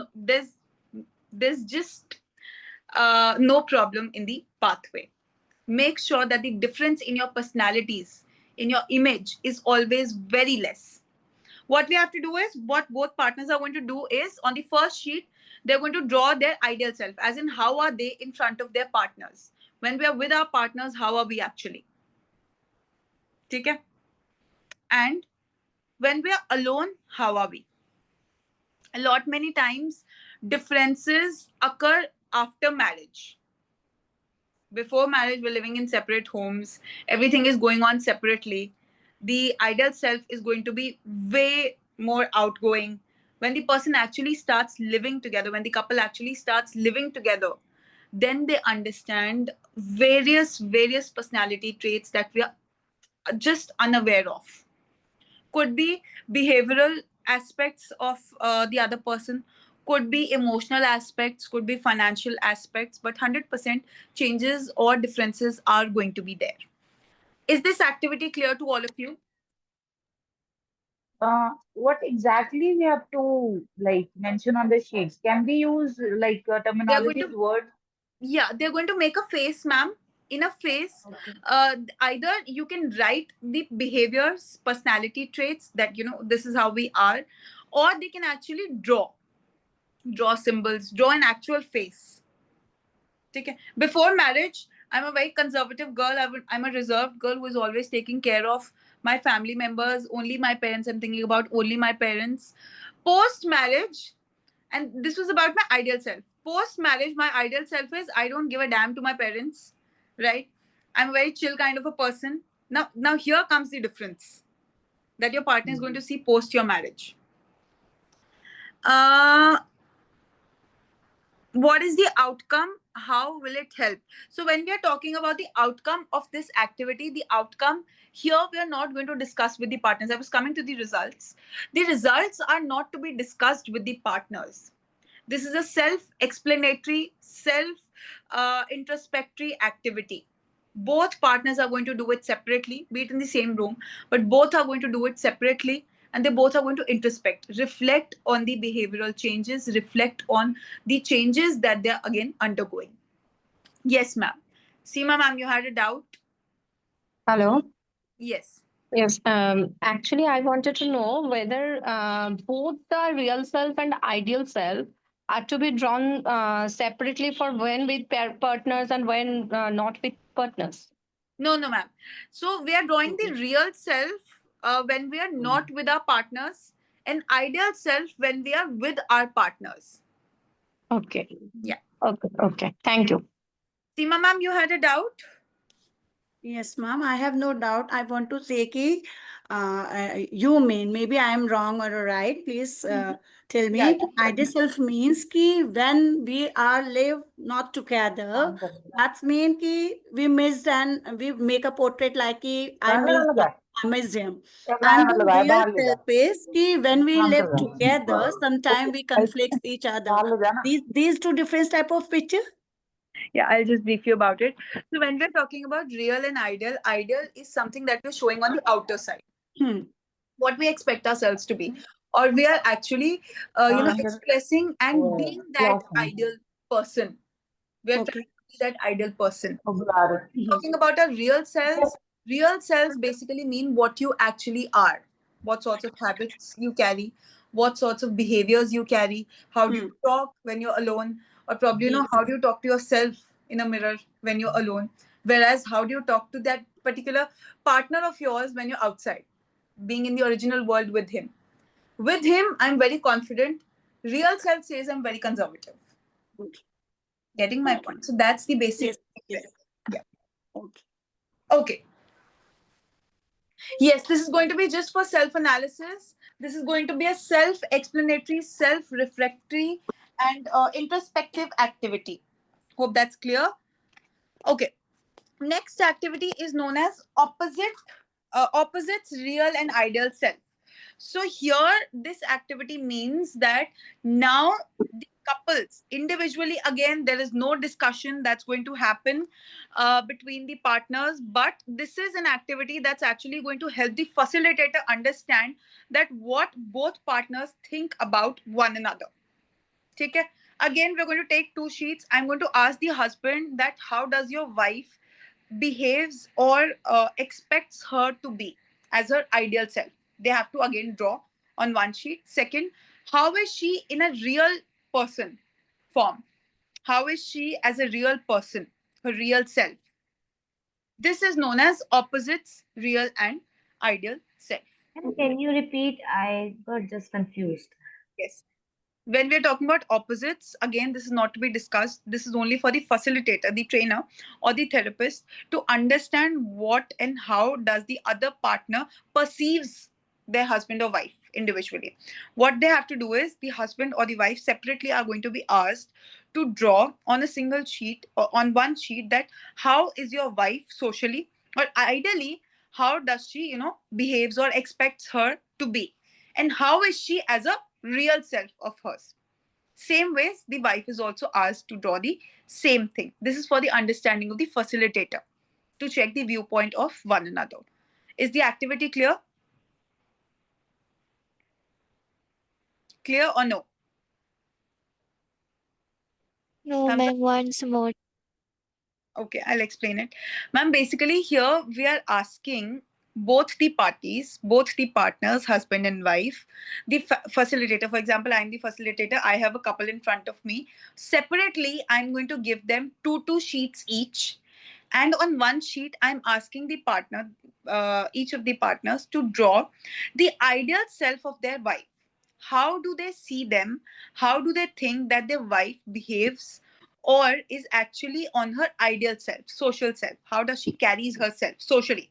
just no problem in the pathway. Make sure that the difference in your personalities, in your image, is always very less. What we have to do is, what both partners are going to do is, on the first sheet, they're going to draw their ideal self, as in how are they in front of their partners. When we are with our partners, how are we actually? Okay? And when we are alone, how are we? A lot many times, differences occur after marriage. Before marriage, we're living in separate homes. Everything is going on separately. The ideal self is going to be way more outgoing. When the person actually starts living together, when the couple actually starts living together, then they understand various personality traits that we are just unaware of. Could be behavioral aspects of the other person, could be emotional aspects, could be financial aspects, but 100% changes or differences are going to be there. Is this activity clear to all of you? What exactly we have to like mention on the sheets? Can we use like They're going terminologies, to, words? yeah, they're going to make a face, ma'am. In a face, Okay. either you can write the behaviors, personality traits, that this is how we are, or they can actually draw symbols, draw an actual face. Okay. Before marriage, I'm a very conservative girl. I'm a reserved girl who is always taking care of my family members, only my parents. I'm thinking about only my parents. Post marriage, and this was about my ideal self. Post marriage, my ideal self is, I don't give a damn to my parents, right? I'm a very chill kind of a person. Now here comes the difference that your partner is going to see post your marriage. What is the outcome? How will it help? So when we are talking about the outcome of this activity, the outcome here, we are not going to discuss with the partners. I was coming to the results. The results are not to be discussed with the partners. This is a self-explanatory, self-introspectory activity. Both partners are going to do it separately, be it in the same room, but both are going to do it separately, and they both are going to introspect, reflect on the behavioral changes, reflect on the changes that they're again undergoing. Yes, ma'am. Seema, ma'am, you had a doubt? Hello. Yes. Yes. Actually, I wanted to know whether both the real self and ideal self are to be drawn separately for when with partners and when not with partners. No, no, ma'am. So we are drawing the real self when we are not with our partners, and ideal self when we are with our partners. Okay. Yeah. Okay. Okay. Thank you. Seema, ma'am, you had a doubt? Yes, ma'am. I have no doubt. I want to say ki, you mean, maybe I am wrong or right. Please tell Yeah, me. Ki ideal self means ki when we are live not together, that's mean ki we missed and we make a portrait like ki I missed him. And the real self is ki when we live together, sometimes we conflict each other. These two different type of picture. yeah, I'll just brief you about it. So when we're talking about real and ideal, ideal is something that we're showing on the outer side, Hmm. what we expect ourselves to be, or we are actually, expressing and being that ideal person. We're trying Okay. to be that ideal person. Mhm. Talking about our real selves basically mean what you actually are, what sorts of habits you carry, what sorts of behaviors you carry, how do you Hmm. talk when you're alone, or probably Yes. how do you talk to yourself in a mirror when you're alone, whereas how do you talk to that particular partner of yours when you're outside, being in the original world with him. With him, I'm very confident. Real self says I'm very conservative. Okay. Getting my Okay. point? So that's the basic Yes. Yes. yeah. Okay. Okay. Yes, this is going to be just for self analysis. This is going to be a self explanatory, self reflectory, and introspective activity. Hope that's clear. Okay. Next activity is known as opposites, real and ideal self. So here, this activity means that now the couples individually, again, there is no discussion that's going to happen between the partners, but this is an activity that's actually going to help the facilitator understand that what both partners think about one another. Okay? Again, we're going to take two sheets. I'm going to ask the husband that how does your wife behaves or expects her to be as her ideal self. They have to again draw on one sheet. Second, how is she in a real person form? How is she as a real person, her real self? This is known as opposites, real and ideal self. And can you repeat? I got just confused. Yes. When we're talking about opposites, again, this is not to be discussed. This is only for the facilitator, the trainer, or the therapist to understand what and how does the other partner perceives their husband or wife individually. What they have to do is the husband or the wife separately are going to be asked to draw on a single sheet or on one sheet that how is your wife socially, or ideally how does she behaves or expects her to be, and how is she as a real self of hers. Same ways, the wife is also asked to draw the same thing. This is for the understanding of the facilitator to check the viewpoint of one another. Is the activity clear? Clear or no? No, Hamza? ma'am, once more. Okay, I'll explain it. Ma'am, basically, here we are asking both the parties, both the partners, husband and wife, the facilitator. For example, I'm the facilitator. I have a couple in front of me. Separately, I'm going to give them two sheets each. And on one sheet, I'm asking the partner, each of the partners, to draw the ideal self of their wife. How do they see them? How do they think that their wife behaves or is actually on her ideal self, social self? How does she carries herself socially,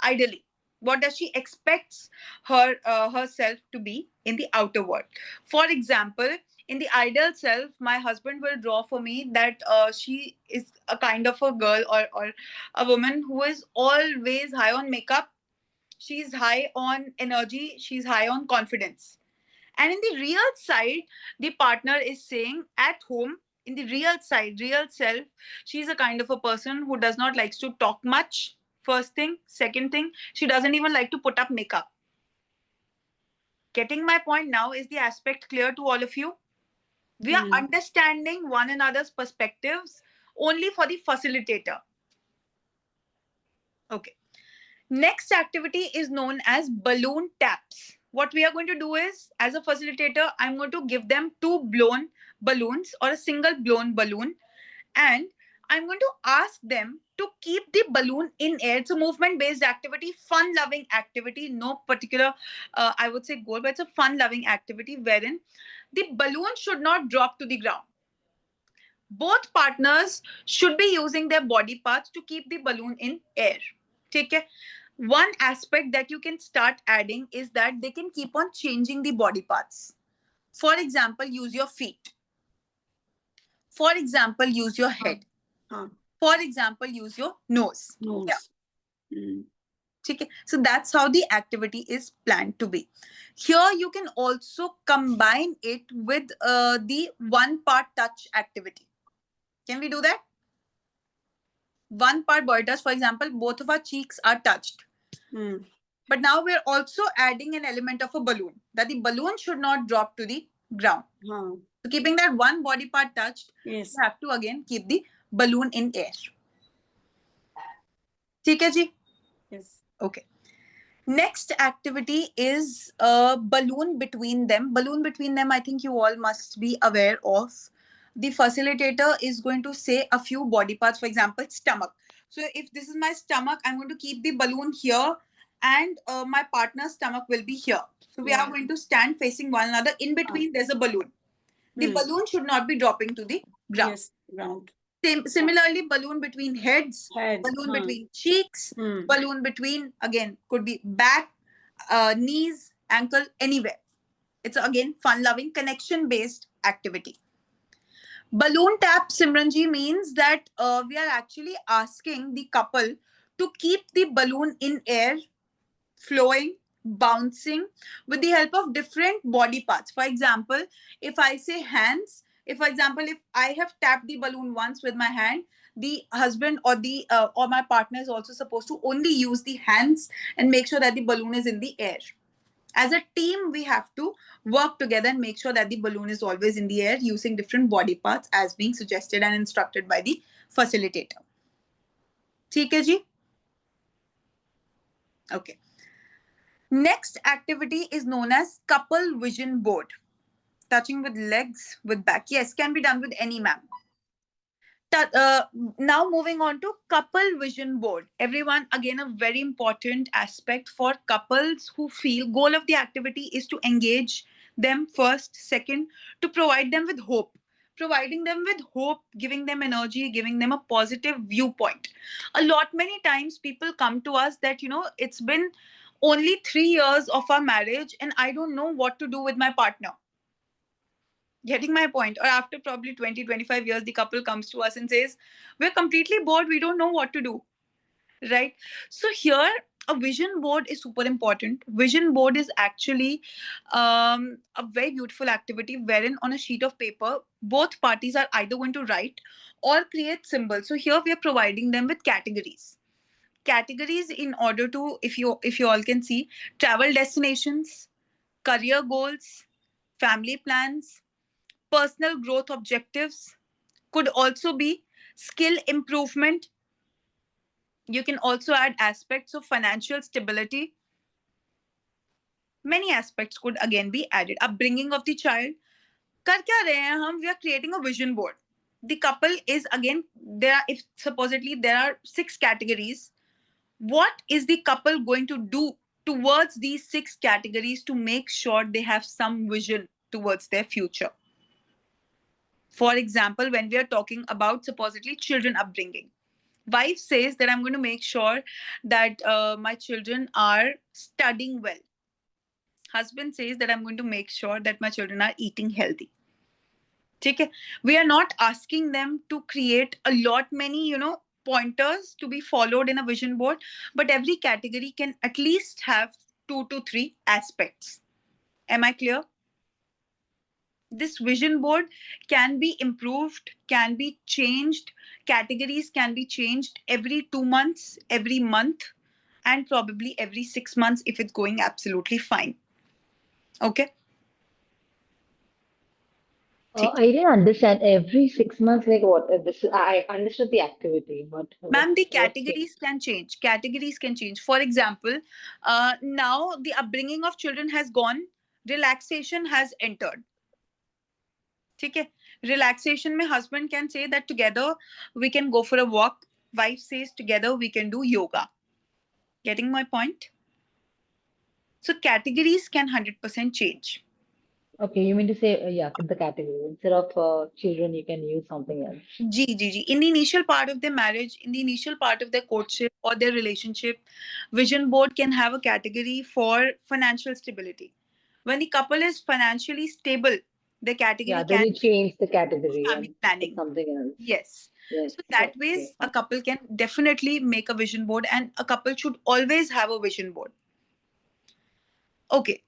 ideally? What does she expects herself to be in the outer world? For example, in the ideal self, my husband will draw for me that she is a kind of a girl or a woman who is always high on makeup. She's high on energy. She's high on confidence. And in the real side, the partner is saying at home, in the real side, real self, she's a kind of a person who does not likes to talk much. First thing. Second thing, she doesn't even like to put up makeup. Getting my point now? Is the aspect clear to all of you? We are understanding one another's perspectives only for the facilitator. Okay. Next activity is known as balloon taps. What we are going to do is, as a facilitator, I'm going to give them two blown balloons or a single blown balloon, and I'm going to ask them to keep the balloon in air. It's a movement based activity, fun loving activity, no particular, I would say, goal, but it's a fun loving activity wherein the balloon should not drop to the ground. Both partners should be using their body parts to keep the balloon in air. Take care. One aspect that you can start adding is that they can keep on changing the body parts. For example, use your feet. For example, use your head. For example, use your nose. Nose. Yeah. Okay. So that's how the activity is planned to be. Here you can also combine it with the one part touch activity. Can we do that? One part body touch, for example, both of our cheeks are touched. But now we're also adding an element of a balloon, that the balloon should not drop to the ground. So keeping that one body part touched, yes, you have to again keep the balloon in air. ठीक है जी? Yes. Okay. Next activity is a balloon between them. Balloon between them, I think you all must be aware of. the facilitator is going to say a few body parts, for example, stomach. So if this is my stomach, I'm going to keep the balloon here, and my partner's stomach will be here. So we are going to stand facing one another. In between, there's a balloon. The balloon should not be dropping to the ground. Yes, ground. Similarly, balloon between heads, balloon between cheeks, balloon between, again, could be back, knees, ankle, anywhere. It's again fun-loving, connection-based activity. Balloon tap, Simranji, means that we are actually asking the couple to keep the balloon in air, flowing, bouncing with the help of different body parts. For example, if I say hands, if I have tapped the balloon once with my hand, the husband or my partner is also supposed to only use the hands and make sure that the balloon is in the air. As a team, we have to work together and make sure that the balloon is always in the air using different body parts as being suggested and instructed by the facilitator. ठीक है जी? Okay. Next activity is known as couple vision board. Touching with legs, with back. Yes, can be done with any ma'am. Now moving on to couple vision board. Everyone, again, a very important aspect for couples who feel goal of the activity is to engage them first, second, to provide them with hope. Providing them with hope, giving them energy, giving them a positive viewpoint. Many times people come to us that, it's been only 3 years of our marriage and I don't know what to do with my partner. Getting my point? Or after probably 20, 25 years, the couple comes to us and says, we're completely bored. We don't know what to do. Right? So here, a vision board is super important. Vision board is actually a very beautiful activity wherein on a sheet of paper, both parties are either going to write or create symbols. So here we are providing them with categories. Categories in order to, if you all can see, travel destinations, career goals, family plans, personal growth objectives, could also be skill improvement. You can also add aspects of financial stability. Many aspects could again be added. Upbringing of the child. कर क्या रहे हैं हम? We are creating a vision board. The couple is again, if supposedly there are 6 categories, what is the couple going to do towards these 6 categories to make sure they have some vision towards their future? For example, when we are talking about supposedly children upbringing, wife says that I'm going to make sure that my children are studying well. Husband says that I'm going to make sure that my children are eating healthy. Okay? We are not asking them to create many, pointers to be followed in a vision board, but every category can at least have 2 to 3 aspects. Am I clear? This vision board can be improved, can be changed. Categories can be changed every 2 months, every month, and probably every 6 months if it's going absolutely fine. Okay? I didn't understand. Every 6 months, like what? I understood the activity, but Ma'am, the categories can change. Categories can change. For example, now the upbringing of children has gone, relaxation has entered. Okay? Relaxation mein husband can say that together we can go for a walk. Wife says together we can do yoga. Getting my point? So categories can 100% change. Okay, you mean to say, yeah, the category. Instead of children, you can use something else. Ji. In the initial part of their marriage, in the initial part of their courtship or their relationship, vision board can have a category for financial stability. When the couple is financially stable, the category then can you change the category family and planning. something else. Yes. Yes. So that ways, a couple can definitely make a vision board, and a couple should always have a vision board. Okay.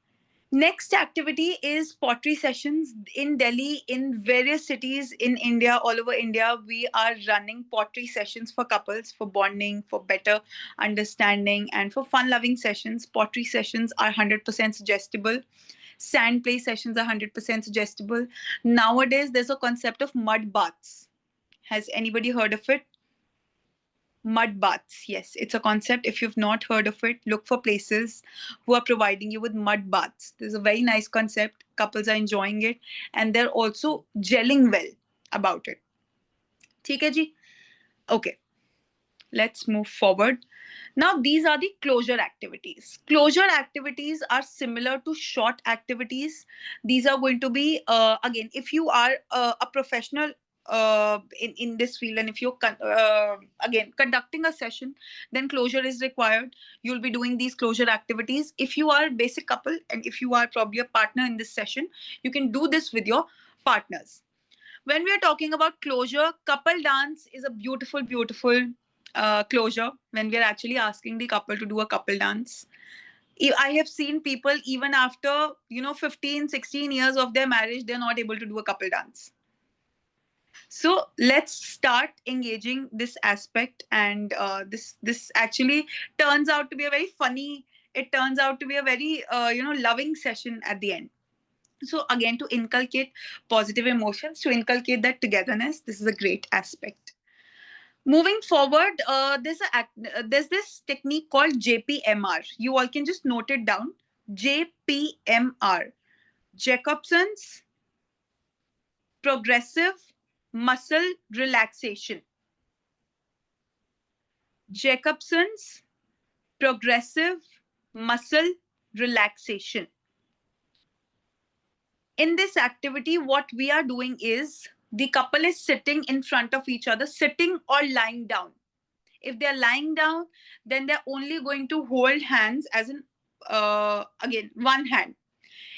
Next activity is pottery sessions in Delhi, in various cities in India, all over India. We are running pottery sessions for couples, for bonding, for better understanding, and for fun-loving sessions. Pottery sessions are 100% suggestible. Sand play sessions are 100% suggestible. Nowadays, there's a concept of mud baths. Has anybody heard of it? Mud baths. Yes, it's a concept. If you've not heard of it, look for places who are providing you with mud baths. There's a very nice concept. Couples are enjoying it and they're also gelling well. about it. ठीक है जी? Okay, let's move forward. Now, these are the closure activities. Closure activities are similar to short activities. These are going to be, again, if you are a professional in this field, and if you're, again, conducting a session, then closure is required. You'll be doing these closure activities. If you are a basic couple, and if you are probably a partner in this session, you can do this with your partners. When we are talking about closure, couple dance is a beautiful, beautiful closure when we are actually asking the couple to do a couple dance. I have seen people even after 15, 16 years of their marriage, they're not able to do a couple dance. So let's start engaging this aspect, and this actually turns out to be a very funny. It turns out to be a very loving session at the end. So again, to inculcate positive emotions, to inculcate that togetherness, this is a great aspect. Moving forward, there's this technique called JPMR. You all can just note it down. JPMR, Jacobson's progressive muscle relaxation. Jacobson's progressive muscle relaxation. In this activity, what we are doing is the couple is sitting in front of each other, sitting or lying down. If they're lying down, then they're only going to hold hands as in, again, one hand.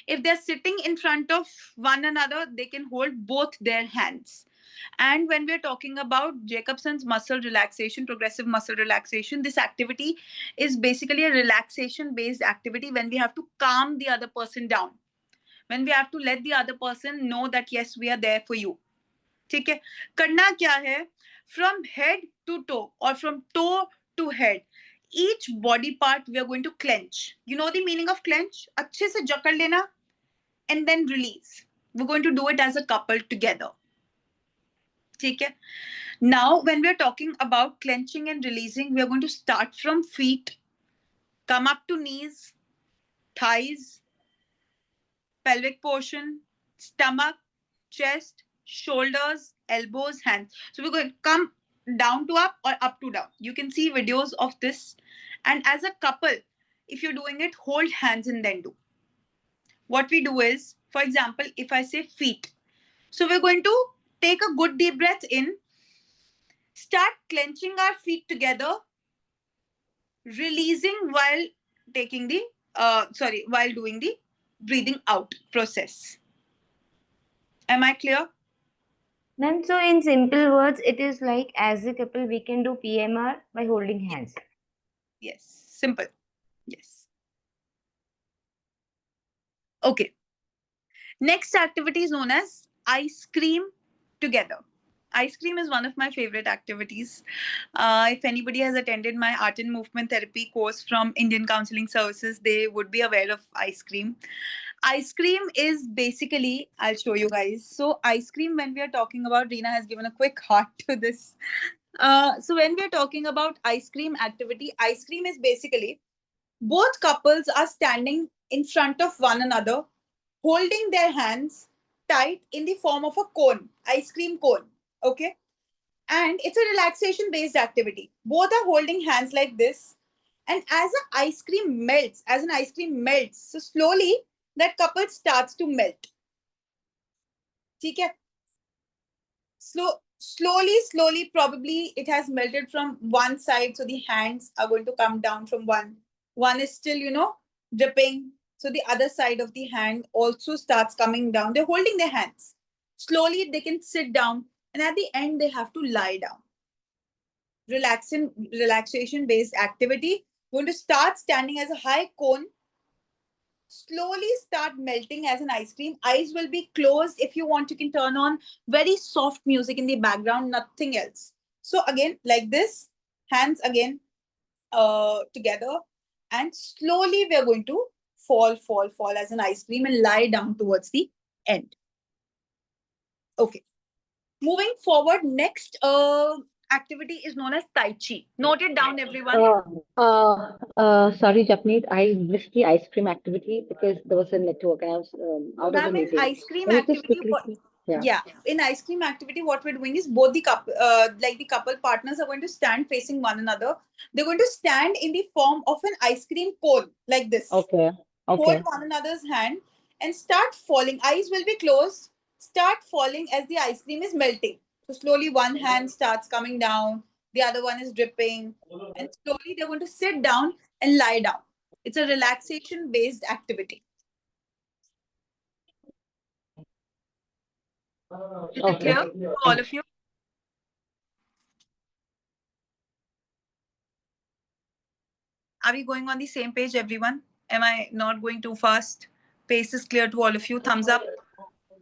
If they're sitting in front of one another, they can hold both their hands. And when we're talking about Jacobson's muscle relaxation, progressive muscle relaxation, this activity is basically a relaxation based activity when we have to calm the other person down, when we have to let the other person know that yes, we are there for you. ठीक है? करना क्या है? From head to toe or from toe to head, each body part we are going to clench. You know the meaning of clench? अच्छे से जकड़ लेना and then release. We're going to do it as a couple together. ठीक है? Now, when we are talking about clenching and releasing, we are going to start from feet, come up to knees, thighs, pelvic portion, stomach, chest, shoulders, elbows, hands. So we're going to come down to up or up to down. You can see videos of this. And as a couple, if you're doing it, hold hands and then do. What we do is, for example, if I say feet, so we're going to take a good deep breath in, start clenching our feet together, releasing while taking the, while doing the breathing out process. Am I clear? Ma'am, so in simple words, it is like as a couple, we can do PMR by holding hands. Yes, simple. Yes. Okay. Next activity is known as ice cream together. Ice cream is one of my favorite activities. If anybody has attended my art and movement therapy course from Indian Counselling Services, they would be aware of ice cream. Ice cream is basically, I'll show you guys. So ice cream, when we are talking about, Reena has given a quick heart to this. So when we're talking about ice cream activity, ice cream is basically both couples are standing in front of one another, holding their hands tight in the form of a cone, ice cream cone. Okay. And it's a relaxation based activity. Both are holding hands like this. And as an ice cream melts, so slowly that couple starts to melt. Okay. Slowly, probably it has melted from one side. So the hands are going to come down from one. One is still, dripping. So the other side of the hand also starts coming down. They're holding their hands. Slowly, they can sit down. And at the end, they have to lie down. Relaxation-based activity. Going to start standing as a high cone. Slowly start melting as an ice cream. Eyes will be closed. If you want, you can turn on very soft music in the background, nothing else. So again, like this, hands again together, and slowly we are going to fall as an ice cream and lie down towards the end. Okay. Moving forward, next activity is known as Tai Chi. Note it down, everyone. Sorry, Japneet, I missed the ice cream activity because there was a network and I was out of the Ma'am, in meeting. ice cream Can you just activity, quickly? Yeah, in ice cream activity, what we're doing is both the the couple partners are going to stand facing one another. They're going to stand in the form of an ice cream cone like this. Okay. Hold Okay. one another's hand and start falling. Eyes will be closed. Start falling as the ice cream is melting. So slowly one hand starts coming down, the other one is dripping, and slowly they're going to sit down and lie down. It's a relaxation based activity. Is it Okay. clear to all of you? Are we going on the same page, everyone? Am I not going too fast? Pace is clear to all of you. Thumbs up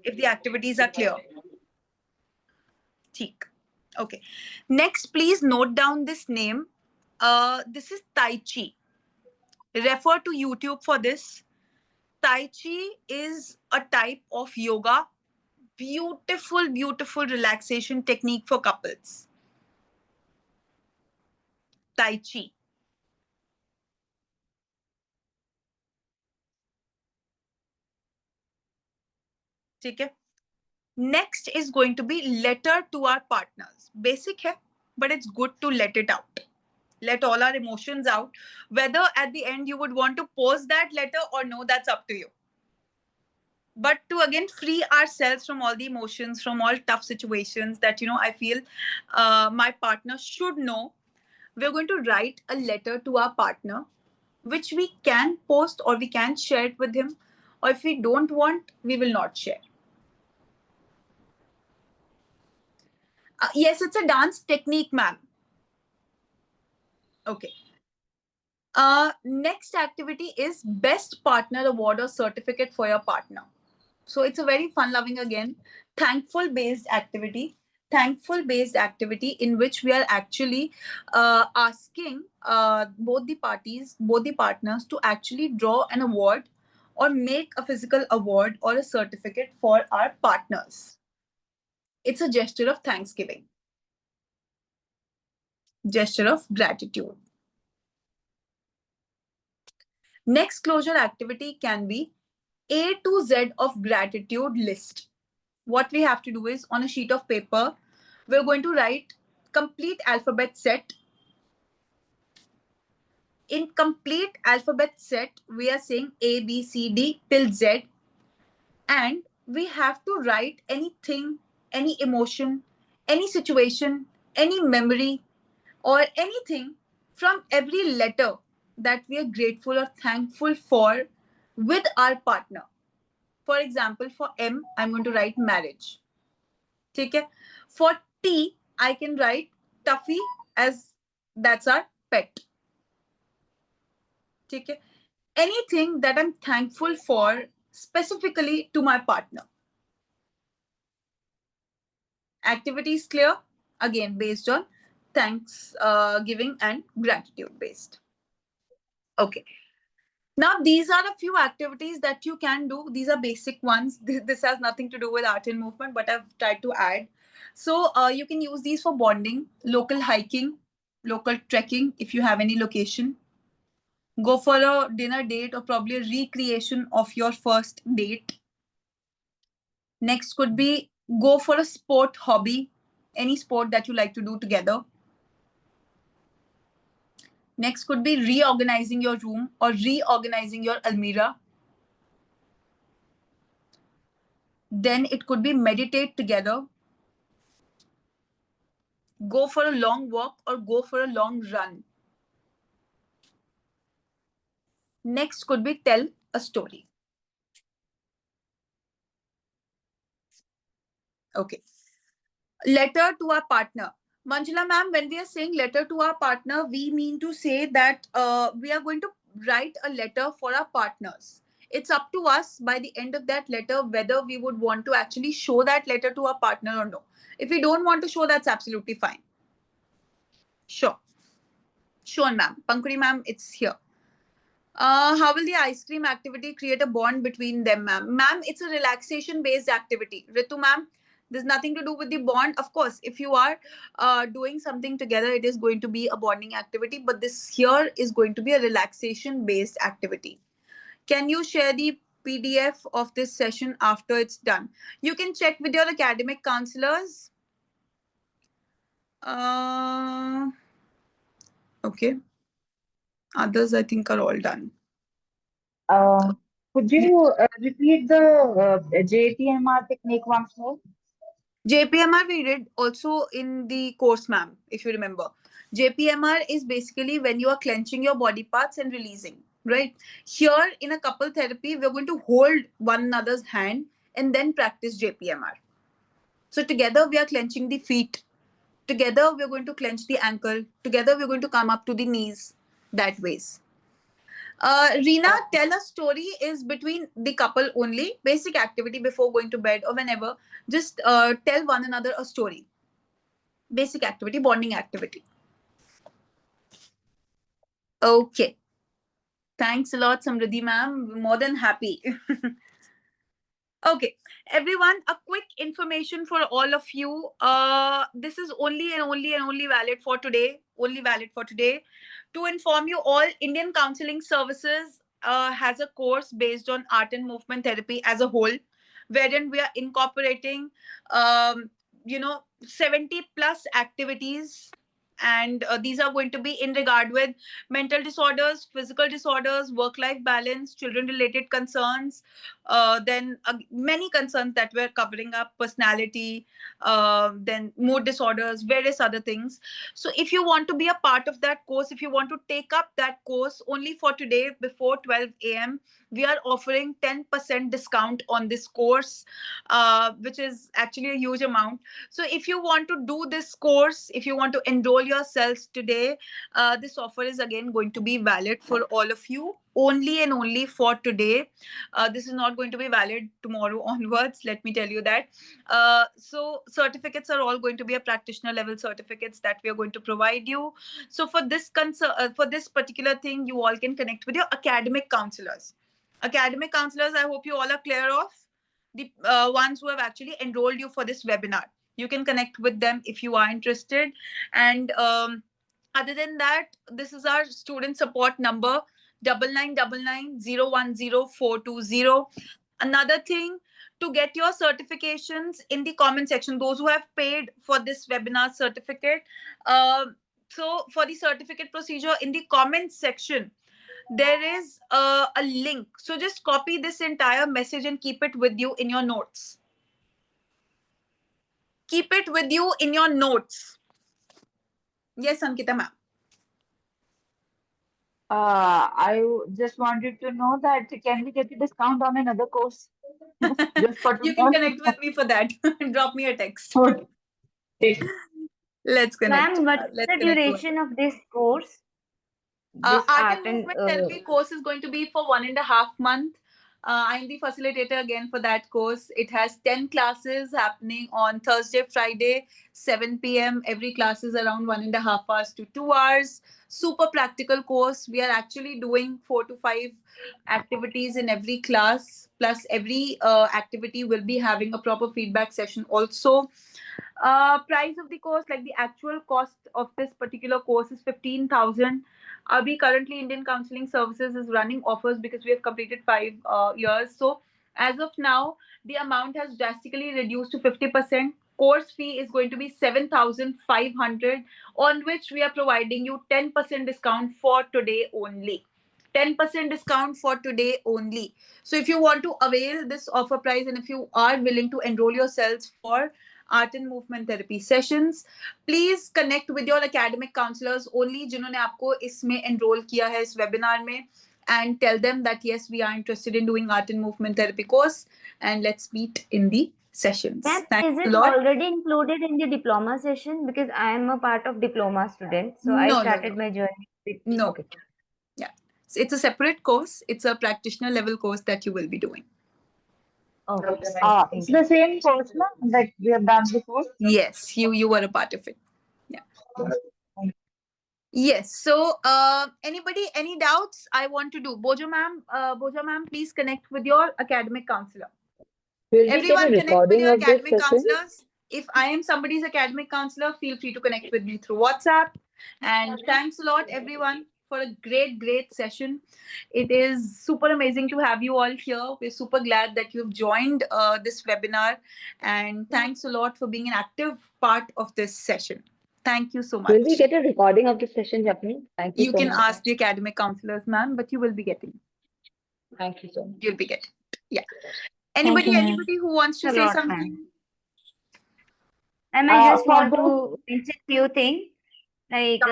if the activities are clear. Cheek. Okay. Next, please note down this name. This is Tai Chi. Refer to YouTube for this. Tai Chi is a type of yoga. Beautiful, beautiful relaxation technique for couples. Tai Chi. Okay. Next is going to be letter to our partners. Basic hai, but it's good to let it out. Let all our emotions out. Whether at the end you would want to post that letter or no, that's up to you. But to again free ourselves from all the emotions, from all tough situations that, I feel my partner should know, we're going to write a letter to our partner, which we can post or we can share it with him. Or if we don't want, we will not share. Yes, it's a dance technique, ma'am. Okay. Next activity is best partner award or certificate for your partner. So it's a very fun loving again, thankful based activity. Thankful based activity in which we are actually asking both the parties, both the partners to actually draw an award or make a physical award or a certificate for our partners. It's a gesture of thanksgiving, gesture of gratitude. Next closure activity can be A to Z of gratitude list. What we have to do is on a sheet of paper, we're going to write complete alphabet set. In complete alphabet set, we are saying A, B, C, D till Z. And we have to write anything, any emotion, any situation, any memory, or anything from every letter that we are grateful or thankful for with our partner. For example, for M, I'm going to write marriage. Okay? For T, I can write Tuffy as that's our pet. Okay? Anything that I'm thankful for specifically to my partner. Activity is clear? Again, based on thanks giving and gratitude based. Okay. Now, these are a few activities that you can do. These are basic ones. This has nothing to do with art and movement, but I've tried to add. So you can use these for bonding, local hiking, local trekking if you have any location. Go for a dinner date or probably a recreation of your first date. Next could be go for a sport hobby, any sport that you like to do together. Next could be reorganizing your room or reorganizing your almirah. Then it could be meditate together, go for a long walk or go for a long run. Next could be tell a story. Okay. Letter to our partner. Manjula ma'am, when we are saying letter to our partner, we mean to say that we are going to write a letter for our partners. It's up to us by the end of that letter whether we would want to actually show that letter to our partner or no. If we don't want to show, that's absolutely fine. Sure. Sure, ma'am. Pankuri ma'am, it's here. How will the ice cream activity create a bond between them, ma'am? Ma'am, it's a relaxation-based activity. Ritu, ma'am, there's nothing to do with the bond. Of course, if you are doing something together, it is going to be a bonding activity. But this here is going to be a relaxation-based activity. Can you share the PDF of this session after it's done. You can check with your academic counselors. Okay. Others, I think, are all done. Uh, could you repeat the JTMR technique once more? JPMR we did also in the course, ma'am, if you remember. JPMR is basically when you are clenching your body parts and releasing, right? Here in a couple therapy, we're going to hold one another's hand and then practice JPMR. So together we are clenching the feet. Together we're going to clench the ankle. Together we're going to come up to the knees that ways. Reena, tell a story is between the couple only. Basic activity before going to bed or whenever. Just tell one another a story. Basic activity, bonding activity. Okay. Thanks a lot, Samriddhi ma'am. More than happy. Okay, everyone, a quick information for all of you. This is only valid for today. Only valid for today. To inform you all, Indian Counselling Services has a course based on art and movement therapy as a whole, wherein we are incorporating, 70 plus activities. And these are going to be in regard with mental disorders, physical disorders, work-life balance, children-related concerns, then many concerns that we're covering up, personality, then mood disorders, various other things. So if you want to be a part of that course, if you want to take up that course only for today before 12 a.m., we are offering 10% discount on this course, which is actually a huge amount. So if you want to do this course, if you want to enroll yourselves today, this offer is again going to be valid for all of you, only and only for today. This is not going to be valid tomorrow onwards, let me tell you that. So certificates are all going to be a practitioner level certificates that we are going to provide you. So for this for this particular thing, you all can connect with your academic counselors. Academic counselors, I hope you all are clear of the ones who have actually enrolled you for this webinar. You can connect with them if you are interested. And other than that, this is our student support number, 9999010420. Another thing, to get your certifications in the comment section, those who have paid for this webinar certificate, so for the certificate procedure in the comment section, there is a link. So just copy this entire message and keep it with you in your notes. Keep it with you in your notes. Yes, Ankita ma'am. I just wanted to know that can we get a discount on another course? Just for You can tomorrow. connect with me for that. Drop me a text. Okay. Let's connect. Ma'am, what's Let's the connect over duration of this course? there. This Art art and and movement therapy course is going to be for 1.5 months. I'm the facilitator again for that course. It has 10 classes happening on Thursday, Friday, 7 p.m. Every class is around 1.5 hours to 2 hours. Super practical course. We are actually doing 4 to 5 activities in every class. Plus, every activity will be having a proper feedback session also. Price of the course, like the actual cost of this particular course, is 15,000. We currently, Indian Counselling Services is running offers because we have completed 5 years. So as of now, the amount has drastically reduced to 50%. Course fee is going to be 7,500, on which we are providing you 10% discount for today only. 10% discount for today only. So if you want to avail this offer price, and if you are willing to enroll yourselves for art and movement therapy sessions, please connect with your academic counselors only जिन्होंने आपको इसमें enroll किया है इस webinar में, and tell them that yes, we are interested in doing art and movement therapy course, and let's meet in the sessions. Ma'am, Thanks is a it lot. already included in the diploma session? Because I am a part of diploma student, so I No, started my journey with. no. Okay. Yeah, so it's a separate course. It's a practitioner level course that you will be doing. Okay. It's Thank you. the same course, no? Like we have done before. Yes, you were a part of it. Yeah. Yes. So, anybody, any doubts? I want to do. Bojo ma'am, please connect with your academic counselor. Will we get a Everyone connect with recording your of this academic session? counselors. If I am somebody's academic counselor, feel free to connect with me through WhatsApp. And thanks a lot, everyone, for a great session. It is super amazing to have you all here. We're super glad that you've joined this webinar, and thanks a lot for being an active part of this session. Thank you so much. Will we get a recording of this session, Japni? Thank you You so can much. ask the academic counselors, ma'am, but you will be getting. Thank you so much. You'll be getting. Yeah. Thank you, ma'am. Anybody who wants to Thanks a say lot, something? ma'am. I just For want those, to mention few things. Like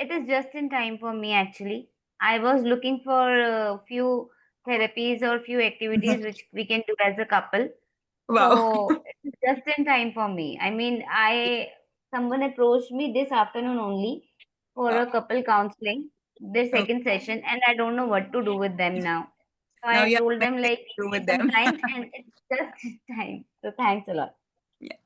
it is just in time for me actually. I was looking for a few therapies or few activities which we can do as a couple. Wow. So it's just in time for me. I mean, someone approached me this afternoon only for a Wow. couple counseling, their Oh, second session, and I don't know what to do with them now. So now I you have told them many like things to do give me with some them. time, and it's just time. So thanks a lot. Yeah.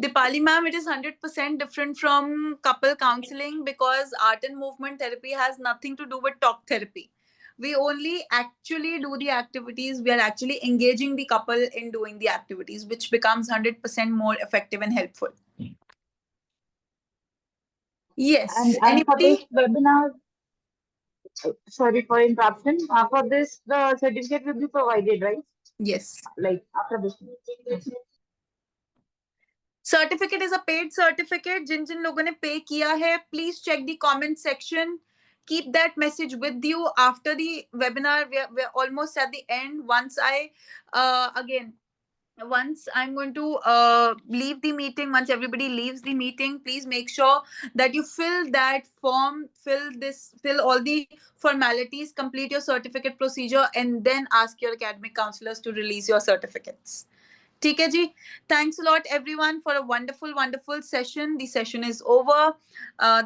Dipali ma'am, it is 100% different from couple counseling because art and movement therapy has nothing to do with talk therapy. We only actually do the activities, we are actually engaging the couple in doing the activities, which becomes 100% more effective and helpful. Yes. and for this Anybody? webinar, sorry for interruption. For this, the certificate will be provided, right? Yes. Like after this. Certificate is a paid certificate जिन जिन लोगों ने pay किया है please check the comment section keep that message with you after the webinar. We're almost at the end. Once I'm going to leave the meeting, once everybody leaves the meeting, please make sure that you fill that form, fill all the formalities, complete your certificate procedure, and then ask your academic counselors to release your certificates. ठीक है जी. Thanks a lot everyone for a wonderful session. The session is over.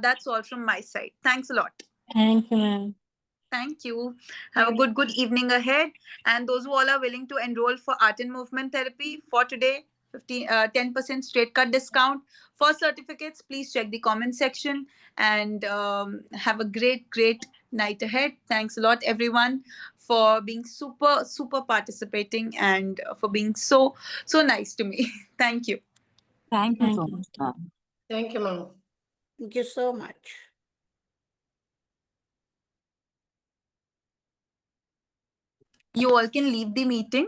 That's all from my side. Thanks a lot. Thank you, ma'am. Thank you. Have a good evening ahead. And those who all are willing to enroll for art and movement therapy for today, 10% straight cut discount. For certificates, please check the comment section, and have a great night ahead. Thanks a lot everyone for being super participating, and for being so nice to me. Thank you. Thank you Thank so you. much, ma'am. Thank you, ma'am. Thank you so much. You all can leave the meeting.